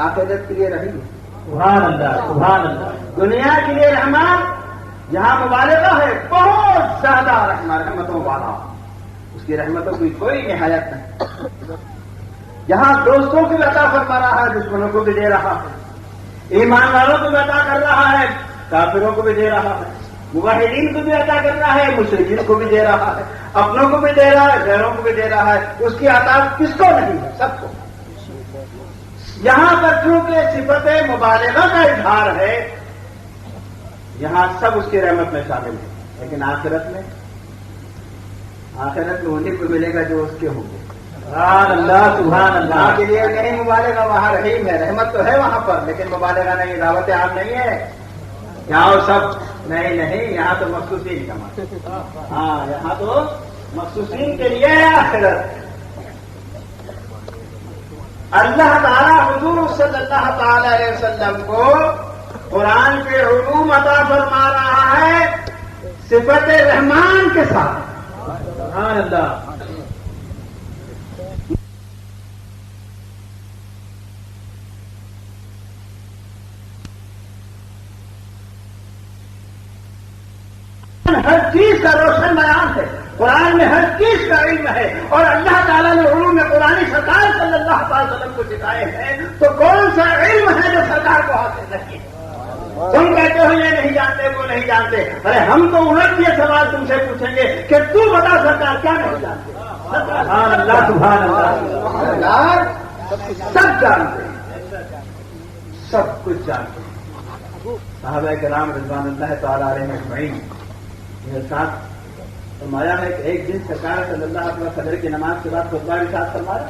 آخرت کے لیے رحیم۔ سبحان اللہ، سبحان اللہ۔ دنیا کے لیے رحمان جہاں مبالغہ ہے، بہت زیادہ رحمتوں والا، اس کی رحمتوں کی کوئی نہایت نہیں۔ جہاں دوستوں کو بھی عطا فرما رہا ہے، دشمنوں کو بھی دے رہا ہے، ایمان والوں کو بھی عطا کر رہا ہے، کافروں کو بھی دے رہا ہے، موحدین کو بھی عطا کر رہا ہے، مشرکین کو بھی دے رہا ہے، اپنوں کو بھی دے رہا ہے، غیروں کو بھی دے رہا ہے۔ اس کی عطا کس کو نہیں ہے؟ سب کو۔ یہاں پر چونکہ صفت مبالغہ کا اظہار ہے، یہاں سب اس کی رحمت میں شامل ہے، لیکن آخرت میں انہیں کو ملے گا جو اس کے ہوں گے۔ سبحان اللہ، سبحان اللہ۔ وہاں کے لیے نہیں مبالغہ، وہاں رحیم ہے، رحمت تو ہے وہاں پر، لیکن مبالغہ نہیں، دعوت عام نہیں ہے۔ یہاں سب نہیں، یہاں تو مخصوصین کا مطلب، ہاں یہاں تو مخصوصین کے لیے ہے آخرت۔ اللہ تعالیٰ حضور صلی اللہ تعالی علیہ وسلم کو قرآن کے علوم عطا فرما رہا ہے صفت رحمان کے ساتھ۔ سبحان اللہ۔ ہر چیز کا روشن بیان ہے، قرآن میں ہر چیز کا علم ہے، اور اللہ تعالیٰ نے علوم قرآنی سرکار صلی اللہ علیہ وسلم کو سکھائے ہیں، تو کون سا علم ہے جو سرکار کو حاصل نہیں ہے؟ تم کہتے ہو یہ نہیں جانتے، وہ نہیں جانتے، ارے ہم تو الٹ یہ سوال تم سے پوچھیں گے کہ تو بتا سرکار کیا نہیں جانتے؟ سبحان اللہ، سبحان اللہ۔ سرکار سب جانتے ہیں، سب کچھ جانتے ہیں۔ صحابہ کرام رضوان اللہ تعالیٰ علیہ اجمعین یہ ساتھ فرمایا ہے کہ ایک دن سرکار صلی اللہ علیہ وسلم فجر کی نماز کے بعد خطبہ ارشاد فرمایا،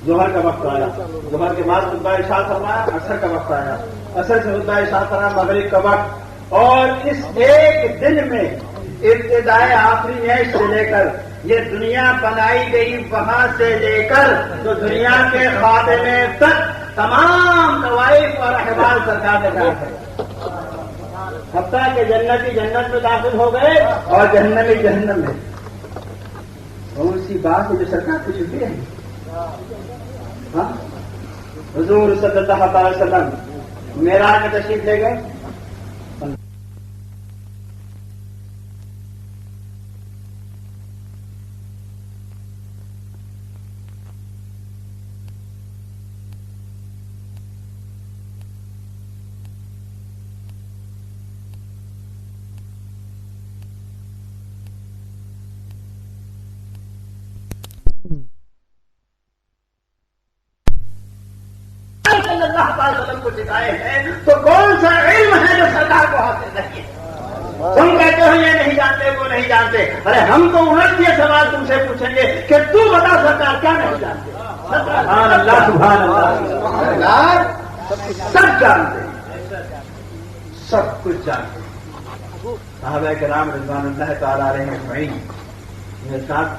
ظہر کا وقت آیا، ظہر کے بعد خطبہ ارشاد فرمایا، عصر کا وقت آیا، عصر سے خطبہ ارشاد فرمایا، مغرب کا وقت، اور اس ایک دن میں ابتدائے آخری نیش سے لے کر یہ دنیا بنائی گئی وہاں سے لے کر تو دنیا کے خاتمے تک تمام طوائف اور احوال سرکار نے بیان ہے۔ حتیٰ کہ جنتی جنت میں داخل ہو گئے اور جہنمی جہنم میں، کون سی بات ہے جو سرکار کو چھپی ہے؟ ہاں، حضور صلی اللہ علیہ وسلم معراج میں تشریف لے گئے، صلی اللہ علیہ وسلم کو سکھائے ہیں، تو کون سا علم ہے جو سرکار کو حاصل نہیں ہے؟ تم کہتے ہو یہ نہیں جانتے، وہ نہیں جانتے، ارے ہم تو الٹ یہ سوال تم سے پوچھیں گے کہ تو بتا سرکار کیا نہیں جانتے؟ سبحان اللہ، سبحان اللہ۔ سرکار سب جانتے ہیں، سب کچھ جانتے ہیں۔ صحابہ کرام رضوان اللہ تعالیٰ علیہ اجمعین یہ ساتھ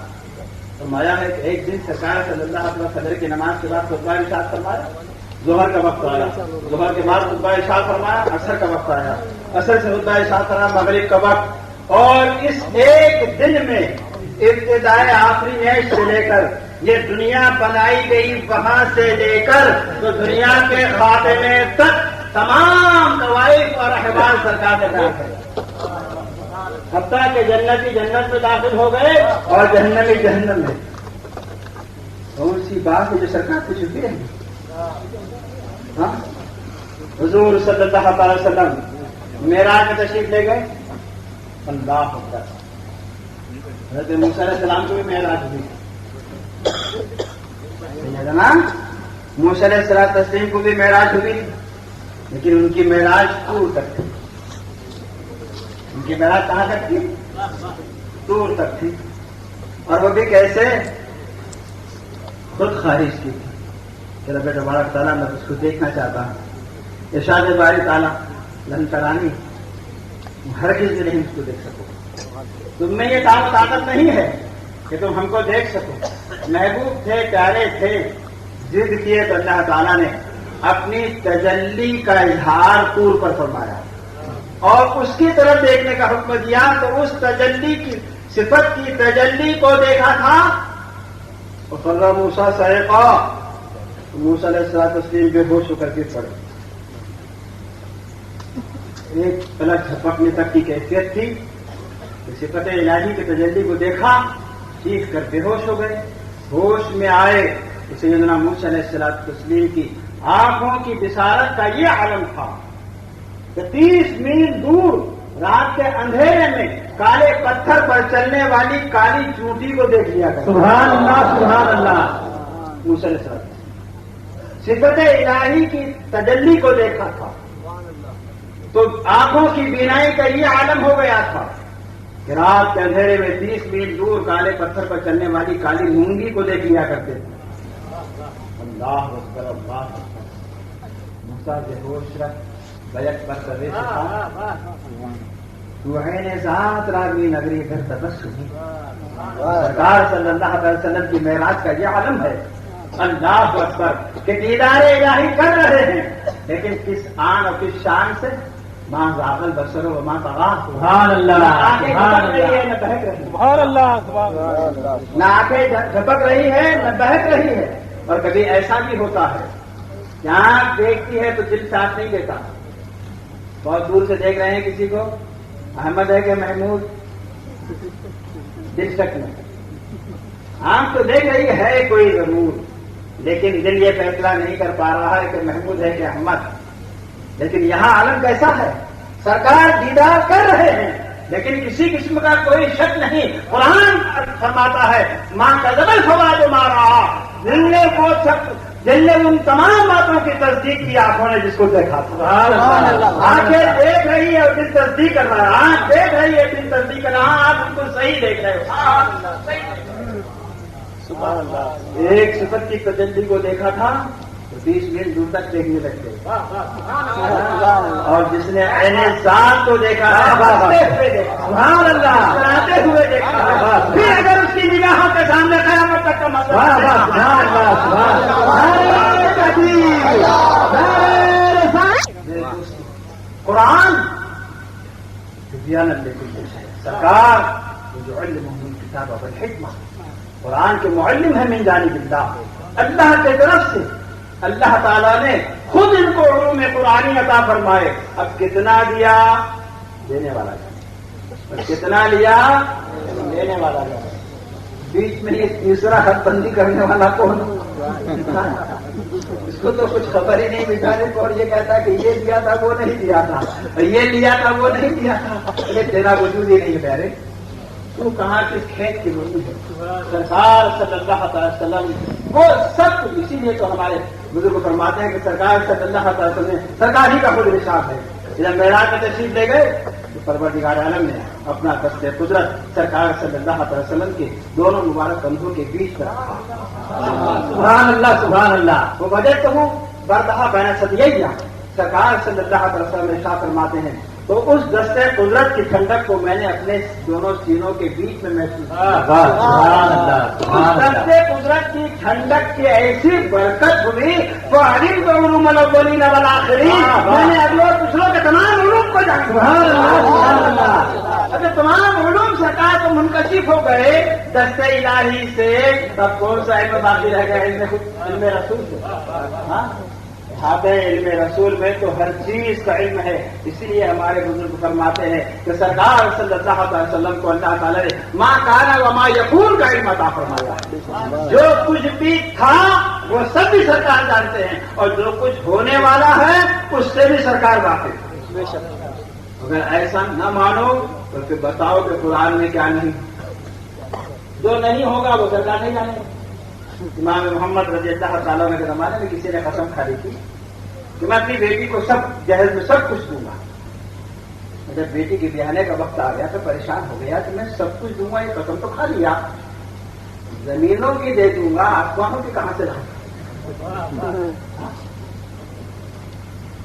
فرمایا ہے کہ ایک دن سرکار صلی اللہ علیہ وسلم فجر کی نماز کے بعد خطبہ ارشاد فرمایا، ظہر کا وقت آیا، ظہر کے بعد خطبہ ارشاد فرمایا، عصر کا وقت آیا، عصر سے خطبہ ارشاد فرمایا، مغرب کا وقت، اور اس ایک دن میں ابتدائے آخری نیش سے لے کر یہ دنیا بنائی گئی وہاں سے لے کر تو دنیا کے خاتمے تک تمام طوائف اور احوال سرکار نے بیان ہے۔ حتیٰ کہ جنتی جنت میں داخل ہو گئے اور جہنمی جہنم میں، کون سی بات ہے جو سرکار کو چھپی ہے؟ ہاں، حضور صلی اللہ علیہ وسلم معراج میں تشریف لے گئے، اللہ اکبر، حضرت موسیٰ علیہ السلام کو بھی معراج ہوئی، موسیٰ علیہ السلام کو بھی معراج ہوئی، لیکن ان کی معراج دور تک تھی، ان کی معراج کہاں تک تھی؟ دور تک تھی، اور وہ بھی کیسے؟ خود خواہش کی تھی کہ رب تبارک تعالیٰ میں اس کو دیکھنا چاہتا ہوں، ارشاد باری تعالیٰ لن ترانی، ہرگز نہیں اس کو دیکھ سکو، تم میں یہ طاقت نہیں ہے کہ تم ہم کو دیکھ سکو. محبوب تھے، پیارے تھے، ضد کیے تو اللہ تعالیٰ نے اپنی تجلی کا اظہار طور پر فرمایا اور اس کی طرف دیکھنے کا حکم دیا. تو اس تجلی کی صفت کی تجلی کو دیکھا تھا. اور فرض موسیٰ صعقا، موسیٰ علیہ السلام بے ہوش ہو کر کے پڑے. ایک پلک جھپکنے تک کی کیفیت تھی. صفت الہی کی تجلی کو دیکھا، چیخ کر بے ہوش ہو گئے. ہوش میں آئے تو سیدنا موسیٰ علیہ السلام کی آنکھوں کی بصارت کا یہ عالم تھا کہ 30 میل دور رات کے اندھیرے میں کالے پتھر پر چلنے والی کالی چونٹی کو دیکھ لیا کرتے. سبحان اللہ، سبحان اللہ. موسیٰ علیہ السلام صفت الہی کی تجلی کو دیکھا تھا تو آنکھوں کی بینائی کا یہ عالم ہو گیا تھا کہ رات کے اندھیرے میں 30 میل دور کالے پتھر پر چلنے والی کالی مونگی کو دیکھ لیا کرتے تھے. اللہ اکبر، اللہ اکبر. موسیٰ بے ہوش رکھ بیک پر سوے روحین ذات راگی نگری گھر تبسمی. سرکار صلی اللہ علیہ وسلم کی معراج کا یہ عالم ہے. اللہ اکبر کہ دیدار الہی کر رہے ہیں لیکن کس آن اور کس شان سے؟ ماں زاغل بصر و ماں طغا. سبحان اللہ. آنکھیں جھپک رہی ہے نہ بہک رہی ہے. سبحان اللہ. نہ آنکھیں جھپک رہی ہے نہ بہک رہی ہے. اور کبھی ایسا بھی ہوتا ہے کہ آنکھ دیکھتی ہے تو دل ساتھ نہیں دیتا. بہت دور سے دیکھ رہے ہیں کسی کو، احمد ہے کہ محمود، دل تک نہیں. آنکھ تو دیکھ رہی ہے کوئی ضرور لیکن دل یہ فیصلہ نہیں کر پا رہا ہے کہ محمود ہے کہ احمد. لیکن یہاں عالم کیسا ہے؟ سرکار دیدار کر رہے ہیں لیکن کسی قسم کا کوئی شک نہیں. قرآن فرماتا ہے ماں کا زبر فواد مارا، دل نے ان تمام باتوں کی تصدیق کی آنکھوں نے جس کو دیکھا تھا. آنکھیں دیکھ رہی ہے اور دل تصدیق کر رہا ہے. آنکھ دیکھ رہی ہے دل تصدیق کر رہا ہے. آپ بالکل صحیح دیکھ رہے ہو. ایک صفت کی تجلی کو دیکھا تھا تو 20 میل دور تک دیکھنے لگتے. اور جس نے عین ذات کو دیکھا ہے سبحان اللہ چلاتے ہوئے دیکھا ہے، پھر اگر اس کی نگاہوں کے سامنے قیامت تک کا مطلب قرآن سرکار جو علم کتاب والحکمہ، قرآن کے معلم ہے من جانب اللہ، اللہ کی طرف سے اللہ تعالیٰ نے خود ان کو علوم قرآنی عطا فرمائے. اب کتنا دیا؟ دینے والا جانے. کتنا لیا؟ دینے والا جانے. بیچ میں یہ تیسرا حد بندی کرنے والا کون؟ اس کو تو کچھ خبر ہی نہیں بیچارے کو، اور یہ کہتا کہ یہ دیا تھا وہ نہیں دیا تھا، یہ لیا تھا وہ نہیں دیا تھا. یہ تیرا وجود ہی نہیں ہے پیارے. تو کہاں کس کھیت کی بولی ہے؟ سرکار صلی اللہ علیہ وسلم وہ سب. اسی لیے تو ہمارے بزرگ فرماتے ہیں کہ سرکار صلی اللہ علیہ وسلم سرکار ہی کا خود نشان ہے. جب معراج میں تشریف لے گئے تو پروردگار عالم نے اپنا دست قدرت سرکار صلی اللہ علیہ وسلم کے دونوں مبارک کندھوں کے بیچ پر رکھا. سبحان اللہ، سبحان اللہ. وہ وجہ تو ہوں بردہ بین صدیہ. سرکار صلی اللہ علیہ وسلم ارشاد فرماتے ہیں تو اس دست قدرت کی ٹھنڈک کو میں نے اپنے دونوں سینوں کے بیچ میں محسوس کیا. اس دست قدرت کی ٹھنڈک کی ایسی برکت ہوئی وہ علیم کو علوم الاولین والآخرین، میں نے اگلے اور پچھلوں کے تمام علوم کو جانا. اگر تمام علوم سرکار تو منکشف ہو گئے دست الہی سے، تب کون سا علم باقی رہ گیا؟ علم رسول سے. علم رسول میں تو ہر چیز کا علم ہے. اسی لیے ہمارے بزرگ فرماتے ہیں کہ سرکار صلی اللہ علیہ وسلم کو اللہ تعالیٰ نے ماں کانا و ماں یکون کا علم عطا فرمایا. جو کچھ بھی تھا وہ سب بھی سرکار جانتے ہیں اور جو کچھ ہونے والا ہے اس سے بھی سرکار واقف ہے. اگر ایسا نہ مانو تو پھر بتاؤ کہ قرآن میں کیا نہیں. جو نہیں ہوگا وہ سرکار نہیں جانے گا. امام محمد رضی اللہ تعالیٰ کے زمانے میں کسی نے قسم کھا لی تھی کہ میں اپنی بیٹی کو سب جہیز میں سب کچھ دوں گا. جب بیٹی کے بیانے کا وقت آ گیا تو پریشان ہو گیا کہ میں سب کچھ دوں گا، یہ قسم تو کھا لیا، زمینوں کی دے دوں گا، آسمانوں کی کہاں سے لاؤں؟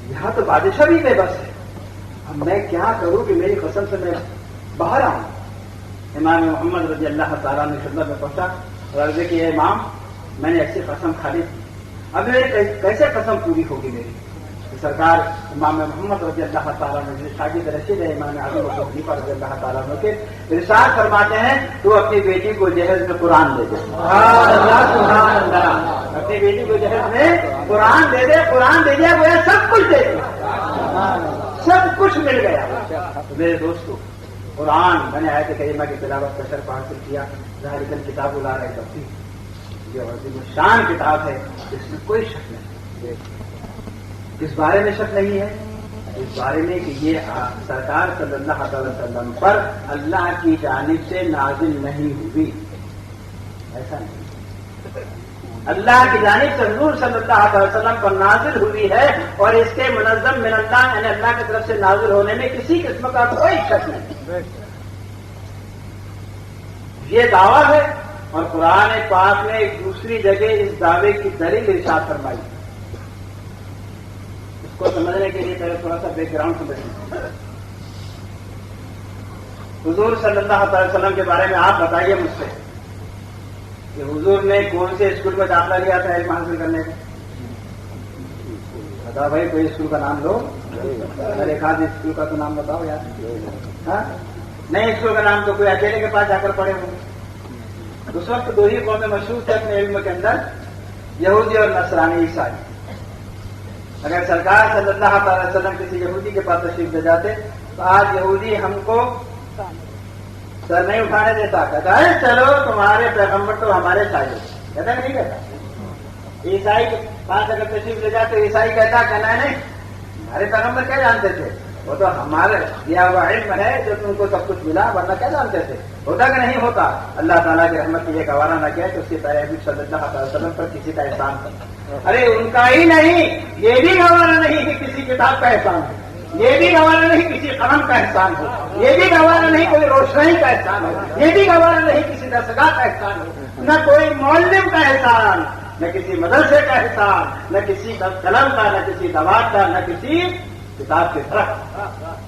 یہاں تو بادشاہ بھی بے بس ہے. اب میں کیا کروں کہ میری قسم سے میں باہر آؤں؟ امام محمد رضی اللہ تعالیٰ نے خدمت میں پہنچا اور عرض کی امام میں نے ایسی قسم کھا لی تھی، اب کیسے قسم پوری ہوگی میری؟ سرکار امام محمد رضی اللہ تعالیٰ نے شاگرد رشید ہے امام اعظم ابو حنیفہ رضی اللہ تعالیٰ عنہ کے ارشاد فرماتے ہیں تو اپنی بیٹی کو جہیز میں قرآن دے دے. سبحان اللہ. اپنی بیٹی کو جہیز میں قرآن دے دے. قرآن دے دیا گویا سب کچھ دے دیا، سب کچھ مل گیا. میرے دوستو قرآن میں نے آیت کریمہ کی تلاوت کا شرف حاصل کیا. ذالک الکتاب لا ریب فیہ، یہ عظیم الشان کتاب ہے، اس میں کوئی شک نہیں. کس بارے میں شک نہیں ہے؟ اس بارے میں کہ یہ سرکار صلی اللہ علیہ وسلم پر اللہ کی جانب سے نازل نہیں ہوئی. ایسا نہیں، اللہ کی جانب سے حضور صلی اللہ علیہ وسلم پر نازل ہوئی ہے، اور اس کے منظم من اللہ یعنی اللہ کی طرف سے نازل ہونے میں کسی قسم کا کوئی شک نہیں. یہ دعویٰ ہے، اور قرآن پاک نے ایک دوسری جگہ اس دعوے کی دلیل ارشاد فرمائی. کو سمجھنے کے لیے پہلے تھوڑا سا بیک گراؤنڈ سمجھیں. حضور صلی اللہ علیہ وسلم کے بارے میں آپ بتائیے مجھ سے کہ حضور نے کون سے اسکول میں داخلہ لیا تھا علم حاصل کرنے کا؟ بتاؤ بھائی، کوئی اسکول کا نام لو. اگر ایک آدھ اسکول کا تو نام بتاؤ یار. ہاں نئے اسکول کا نام تو کوئی اکیلے کے پاس جا کر پڑھے ہوں. اس وقت دو ہی قومیں مشہور تھے اپنے علم کے اندر، یہودی اور نصرانی عیسائی. اگر سرکار صلی اللہ علیہ وسلم کسی یہودی کے پاس تشریف لے جاتے تو آج یہودی ہم کو سر نہیں اٹھانے دیتا، کہتا ہے چلو تمہارے پیغمبر تو ہمارے چاہیے، کہتا نہیں کہتا. عیسائی کے پاس اگر تشریف لے جاتے عیسائی کہتا کہنا ہے نہیں، ہمارے پیغمبر کیا جانتے تھے، وہ تو ہمارے دیا ہوا علم ہے جو تم کو سب کچھ ملا، ورنہ کیا جانتے تھے. ہوتا کہ نہیں ہوتا؟ اللہ تعالیٰ کی رحمت کی یہ گوارا نہ کیا کہ اس کے پیارے حبیب صلی اللہ علیہ وسلم پر کسی کا احسان کرتا. ارے ان کا ہی نہیں، یہ بھی گوارا نہیں کہ کسی کتاب کا احسان ہو، یہ بھی گوارا نہیں کسی قلم کا احسان ہو، یہ بھی گوارا نہیں کوئی روشنی کا احسان ہو، یہ بھی گوارا نہیں کسی دستگاہ کا احسان ہو، نہ کوئی معلم کا احسان، نہ کسی مدرسے کا احسان، نہ کسی قلم کا، نہ کسی دوات کا، نہ کسی کتاب کی طرف.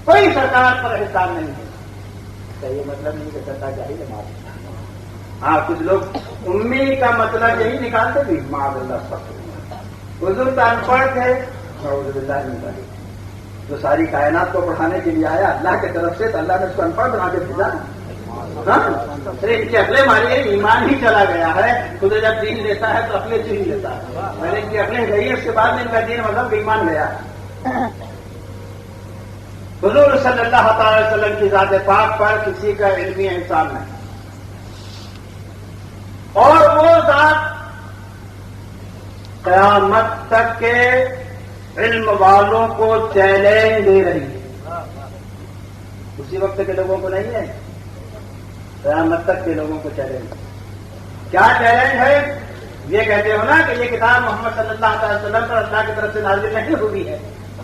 کوئی سرکار پر احسان نہیں ہے. یہ مطلب نہیں کہ سرکار چاہیے معاف. ہاں کچھ لوگ امی کا مطلب یہی نکالتے بھی معاذ اللہ سب. حضور تو ان پڑھ تھے، نعوذ باللہ من ذالک، جو ساری کائنات کو پڑھانے کے لیے آیا اللہ کی طرف سے، تو اللہ نے اس کو ان پڑھ بنا کے بھیجا. ان کی عقلیں ماری ہے، ایمان ہی چلا گیا ہے. خود جب دین لیتا ہے تو عقلیں چین لیتا ہے. میں نے ان کی عقلیں گئی ہے، اس کے بعد میں ان کا دین مذہب ایمان گیا. حضور صلی اللہ تعالی وسلم کی ذات پاک پر کسی کا علمی احسان نہیں، اور وہ ذات قیامت تک کے علم والوں کو چیلنج دے رہی ہے. اسی وقت کے لوگوں کو نہیں ہے، قیامت تک کے لوگوں کو چیلنج. کیا چیلنج ہے؟ یہ کہتے ہو نا کہ یہ کتاب محمد صلی اللہ علیہ وسلم پر اللہ کی طرف سے نازل نہیں ہوئی ہے،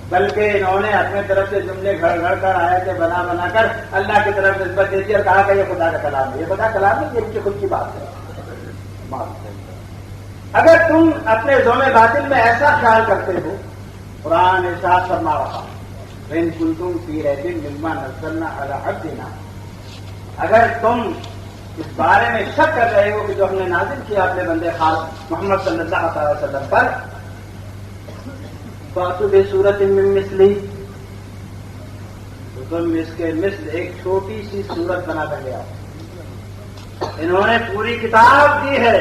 بلکہ انہوں نے اپنے طرف سے جملے گھڑ گھڑ کر آیتیں بنا بنا کر اللہ کی طرف نسبت دے دی اور کہا کہ یہ خدا کا کلام ہے. یہ خدا کلام ہے، یہ ان کی خود کی بات ہے. اگر تم اپنے ذوم باطل میں ایسا خیال کرتے ہو، قرآن ارشاد فرما رہا ان کنتم فی ریب مما نزلنا علی عبدنا، اگر تم اس بارے میں شک کر رہے ہو کہ جو ہم نے نازل کیا اپنے بندے خاص محمد صلی اللہ علیہ وسلم پر، فاتوا بسورۃ من مثلہ، تو تم اس کے مثل ایک چھوٹی سی سورت بنا کر لے آؤ. انہوں نے پوری کتاب دی ہے،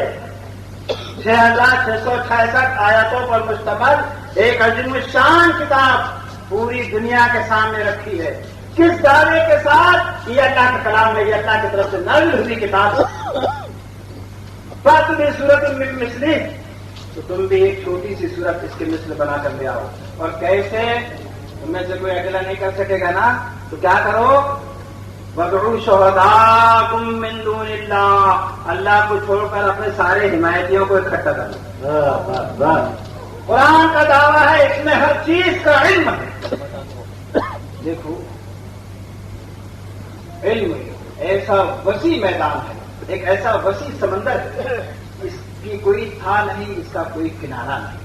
6666 آیاتوں پر مشتمل ایک عظیم الشان کتاب پوری دنیا کے سامنے رکھی ہے. کس دعوے کے ساتھ؟ یہ اللہ کا کلام ہے، یہ اللہ کی طرف سے نازل ہوئی کتاب. فاتوا بسورۃ من مثلہ، تو تم بھی ایک چھوٹی سی صورت اس کے مثل بنا کر لے آؤ. اور کیسے؟ تم میں سے کوئی اکیلا نہیں کر سکے گا نا، تو کیا کرو؟ وَادْعُوا شُهَدَاءَكُم مِّن دُونِ اللَّهِ، اللہ کو چھوڑ کر اپنے سارے حمایتیوں کو اکٹھا کر لو. قرآن کا دعویٰ ہے اس میں ہر چیز کا علم ہے. دیکھو علم ایسا وسیع میدان ہے، ایک ایسا وسیع سمندر ہے، اس کی کوئی تھا نہیں، اس کا کوئی کنارہ نہیں.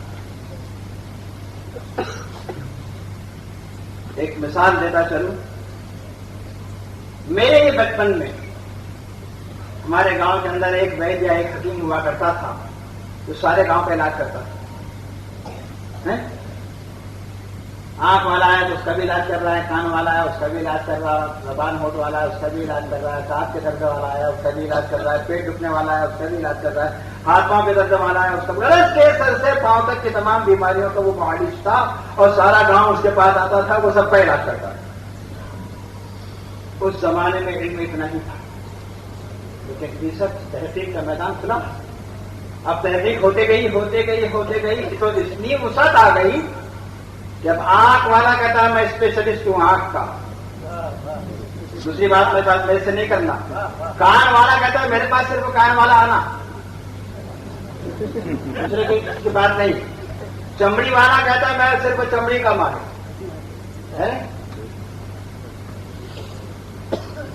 ایک مثال دیتا چلوں. میرے بچپن میں ہمارے گاؤں کے اندر ایک وید یا ایک حکیم ہوا کرتا تھا جو سارے گاؤں کا علاج کرتا تھا. آنکھ والا ہے تو اس کا بھی علاج کر رہا ہے, کان والا ہے اس کا بھی علاج کر رہا ہے, زبان ہونٹ والا ہے اس کا بھی علاج کر رہا ہے, سانس کے درد والا ہے اس کا بھی علاج کر رہا ہے, پیٹ دکھنے والا ہے اس کا بھی علاج کر رہا ہے, ہاتھ پاؤں کے درد والا ہے اس کا غلط کے سر سے پاؤں تک کی تمام بیماریوں کا وہ معالج تھا, اور سارا گاؤں اس کے پاس آتا تھا, وہ سب کا علاج کرتا تھا. اس زمانے میں علم اتنا ہی تھا, لیکن تحقیق کا میدان کھلا. اب تحقیق ہوتے گئی تو اتنی وسعت آ گئی. جب آنکھ والا کہتا ہے میں اسپیشلسٹ ہوں آنکھ کا, دوسری بات میرے سے نہیں کرنا. کان والا کہتا ہے میرے پاس صرف کان والا آنا, دوسرے کی بات نہیں. چمڑی والا کہتا ہے میں صرف چمڑی کا مالک.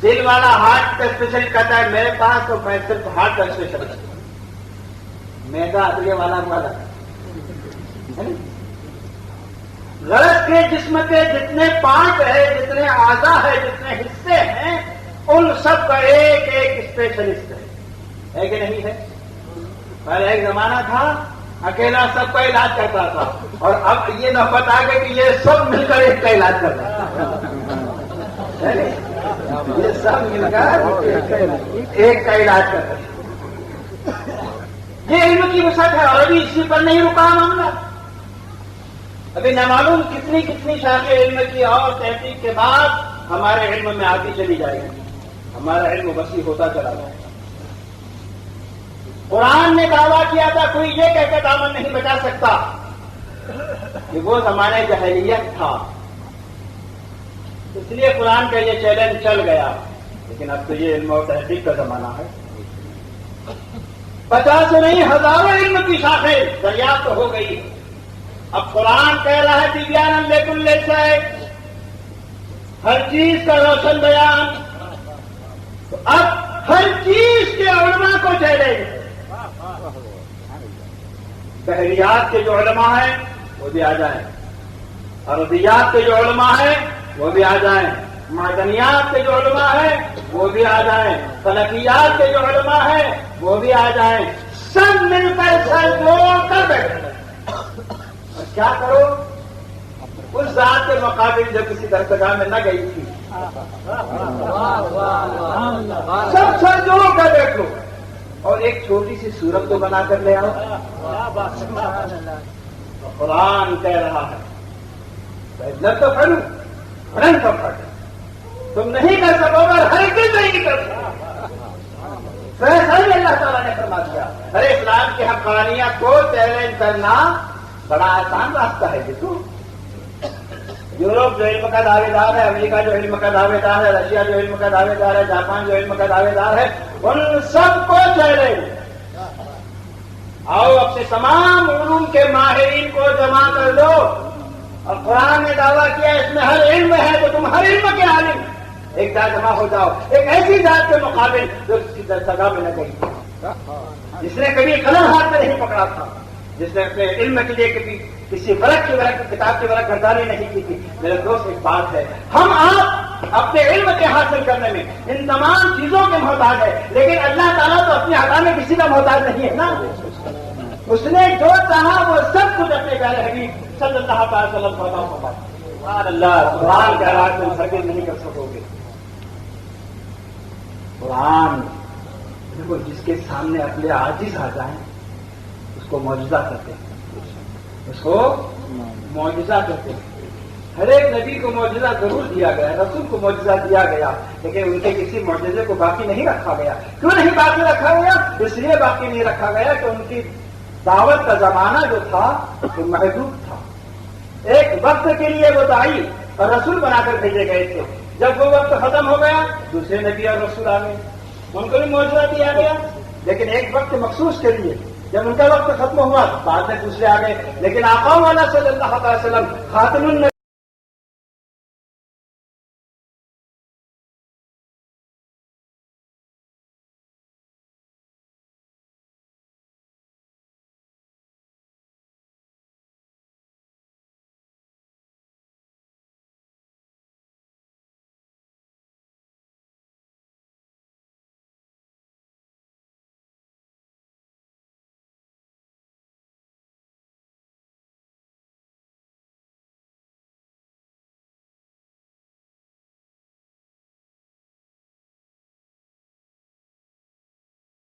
دل والا ہارٹ کا اسپیشلسٹ کہتا ہے میرے پاس تو میں صرف ہارٹ کا اسپیشلسٹ ہوں. میدا ادویہ والا والا غلط کے جسم کے جتنے پارٹ ہے, جتنے اعضا ہے, جتنے حصے ہیں, ان سب کا ایک ایک اسپیشلسٹ ہے کہ نہیں ہے؟ پہلے ایک زمانہ تھا اکیلا سب کا علاج کرتا تھا, اور اب یہ نوبت آ گئی کہ یہ سب مل کر ایک کا علاج کر رہا ہے. یہ سب مل کر ایک کا علاج کر رہا ہے. یہ علم کی وسعت ہے, اور ابھی اسی پر نہیں رکا معاملہ. ابھی نہ معلوم کتنی شاخیں علم کی اور تحقیق کے بعد ہمارے علم میں آتی چلی جائے گی. ہمارا علم وسیع ہوتا چلا جائے. قرآن نے دعویٰ کیا تھا کوئی یہ کہہ کے دامن نہیں بچا سکتا کہ وہ زمانہ جاہلیت تھا, اس لیے قرآن کا یہ چیلنج چل گیا. لیکن اب تو یہ علم اور تحقیق کا زمانہ ہے. 50 سے نہیں ہزاروں علم کی شاخیں دریافت ہو گئی. اب قرآن کہہ رہا ہے تبیان لکل شیء, ہر چیز کا روشن بیان. تو اب ہر چیز کے علماء کو چیلنج. بحریات کے جو علماء ہیں وہ بھی آ جائیں, ارضیات کے جو علماء ہیں وہ بھی آ جائیں, معدنیات کے جو علماء ہیں وہ بھی آ جائیں, فلکیات کے جو علماء ہیں وہ بھی آ جائیں. سب مل کر سر جوڑ کر بیٹھے. اور کیا کرو اس ذات کے مقابل جو کسی درسگاہ میں نہ گئی تھی, سب سر جوڑ کر بیٹھو اور ایک چھوٹی سی صورت تو بنا کر لے آؤ. قرآن کہہ رہا ہے تو پڑھوں رن تو پڑھ, تم نہیں کر سکو گے, ہرگز نہیں کر سکو. فیصلہ اللہ تعالیٰ نے فرما دیا. ارے اسلام کی حقانیت کو چیلنج کرنا بڑا آسان راستہ ہے. دیکھو یورپ جو علم کا دعوے دار ہے, امریکہ جو علم کا دعوے دار ہے, رشیا جو علم کا دعوے دار ہے, جاپان جو علم کا دعوے دار ہے, ان سب کو چیلنج. آؤ اپنے تمام علوم کے ماہرین کو جمع کر دو, اور قرآن نے دعویٰ کیا اس میں ہر علم ہے تو تم ہر علم کے عالم ایک جگہ جمع ہو جاؤ. ایک ایسی ذات کے مقابل جو کسی درسگاہ میں نہ گئی, جس نے کبھی قلم ہاتھ میں نہیں پکڑا تھا, جس نے اپنے علم کے لیے کسی ورق کی کتاب کی ورق گردانی نہیں کی تھی. میرے دوست ایک بات ہے, ہم آپ اپنے علم کے حاصل کرنے میں ان تمام چیزوں کے محتاج ہے, لیکن اللہ تعالیٰ تو اپنی عطا میں کسی کا محتاج نہیں ہے نا. اس نے جو چاہا وہ سب کچھ اپنے پیارے حبیب صلی اللہ تعالی وسلم کو. سبحان اللہ, قرآن کا راز تم ہرگز نہیں کر سکو گے. قرآن دیکھو جس کے سامنے اپنے عاجز آ جائیں اس کو معجزہ کرتے ہیں, اس کو معجزہ کرتے ہیں. ہر ایک نبی کو معجزہ ضرور دیا گیا, رسول کو معجزہ دیا گیا, لیکن ان کے کسی معجزے کو باقی نہیں رکھا گیا. کیوں نہیں باقی رکھا گیا؟ اس لیے باقی نہیں رکھا گیا کہ ان کی دعوت کا زمانہ جو تھا وہ محدود تھا. ایک وقت کے لیے وہ داعی اور رسول بنا کر بھیجے گئے تھے. جب وہ وقت ختم ہو گیا دوسرے نبی اور رسول آ گئے, ان کو بھی معجزہ دیا گیا, لیکن ایک وقت مخصوص کے لیے. جب ان کا وقت ختم ہوا بعد میں دوسرے آ گئے, لیکن آقا والا صلی اللہ علیہ وسلم خاتم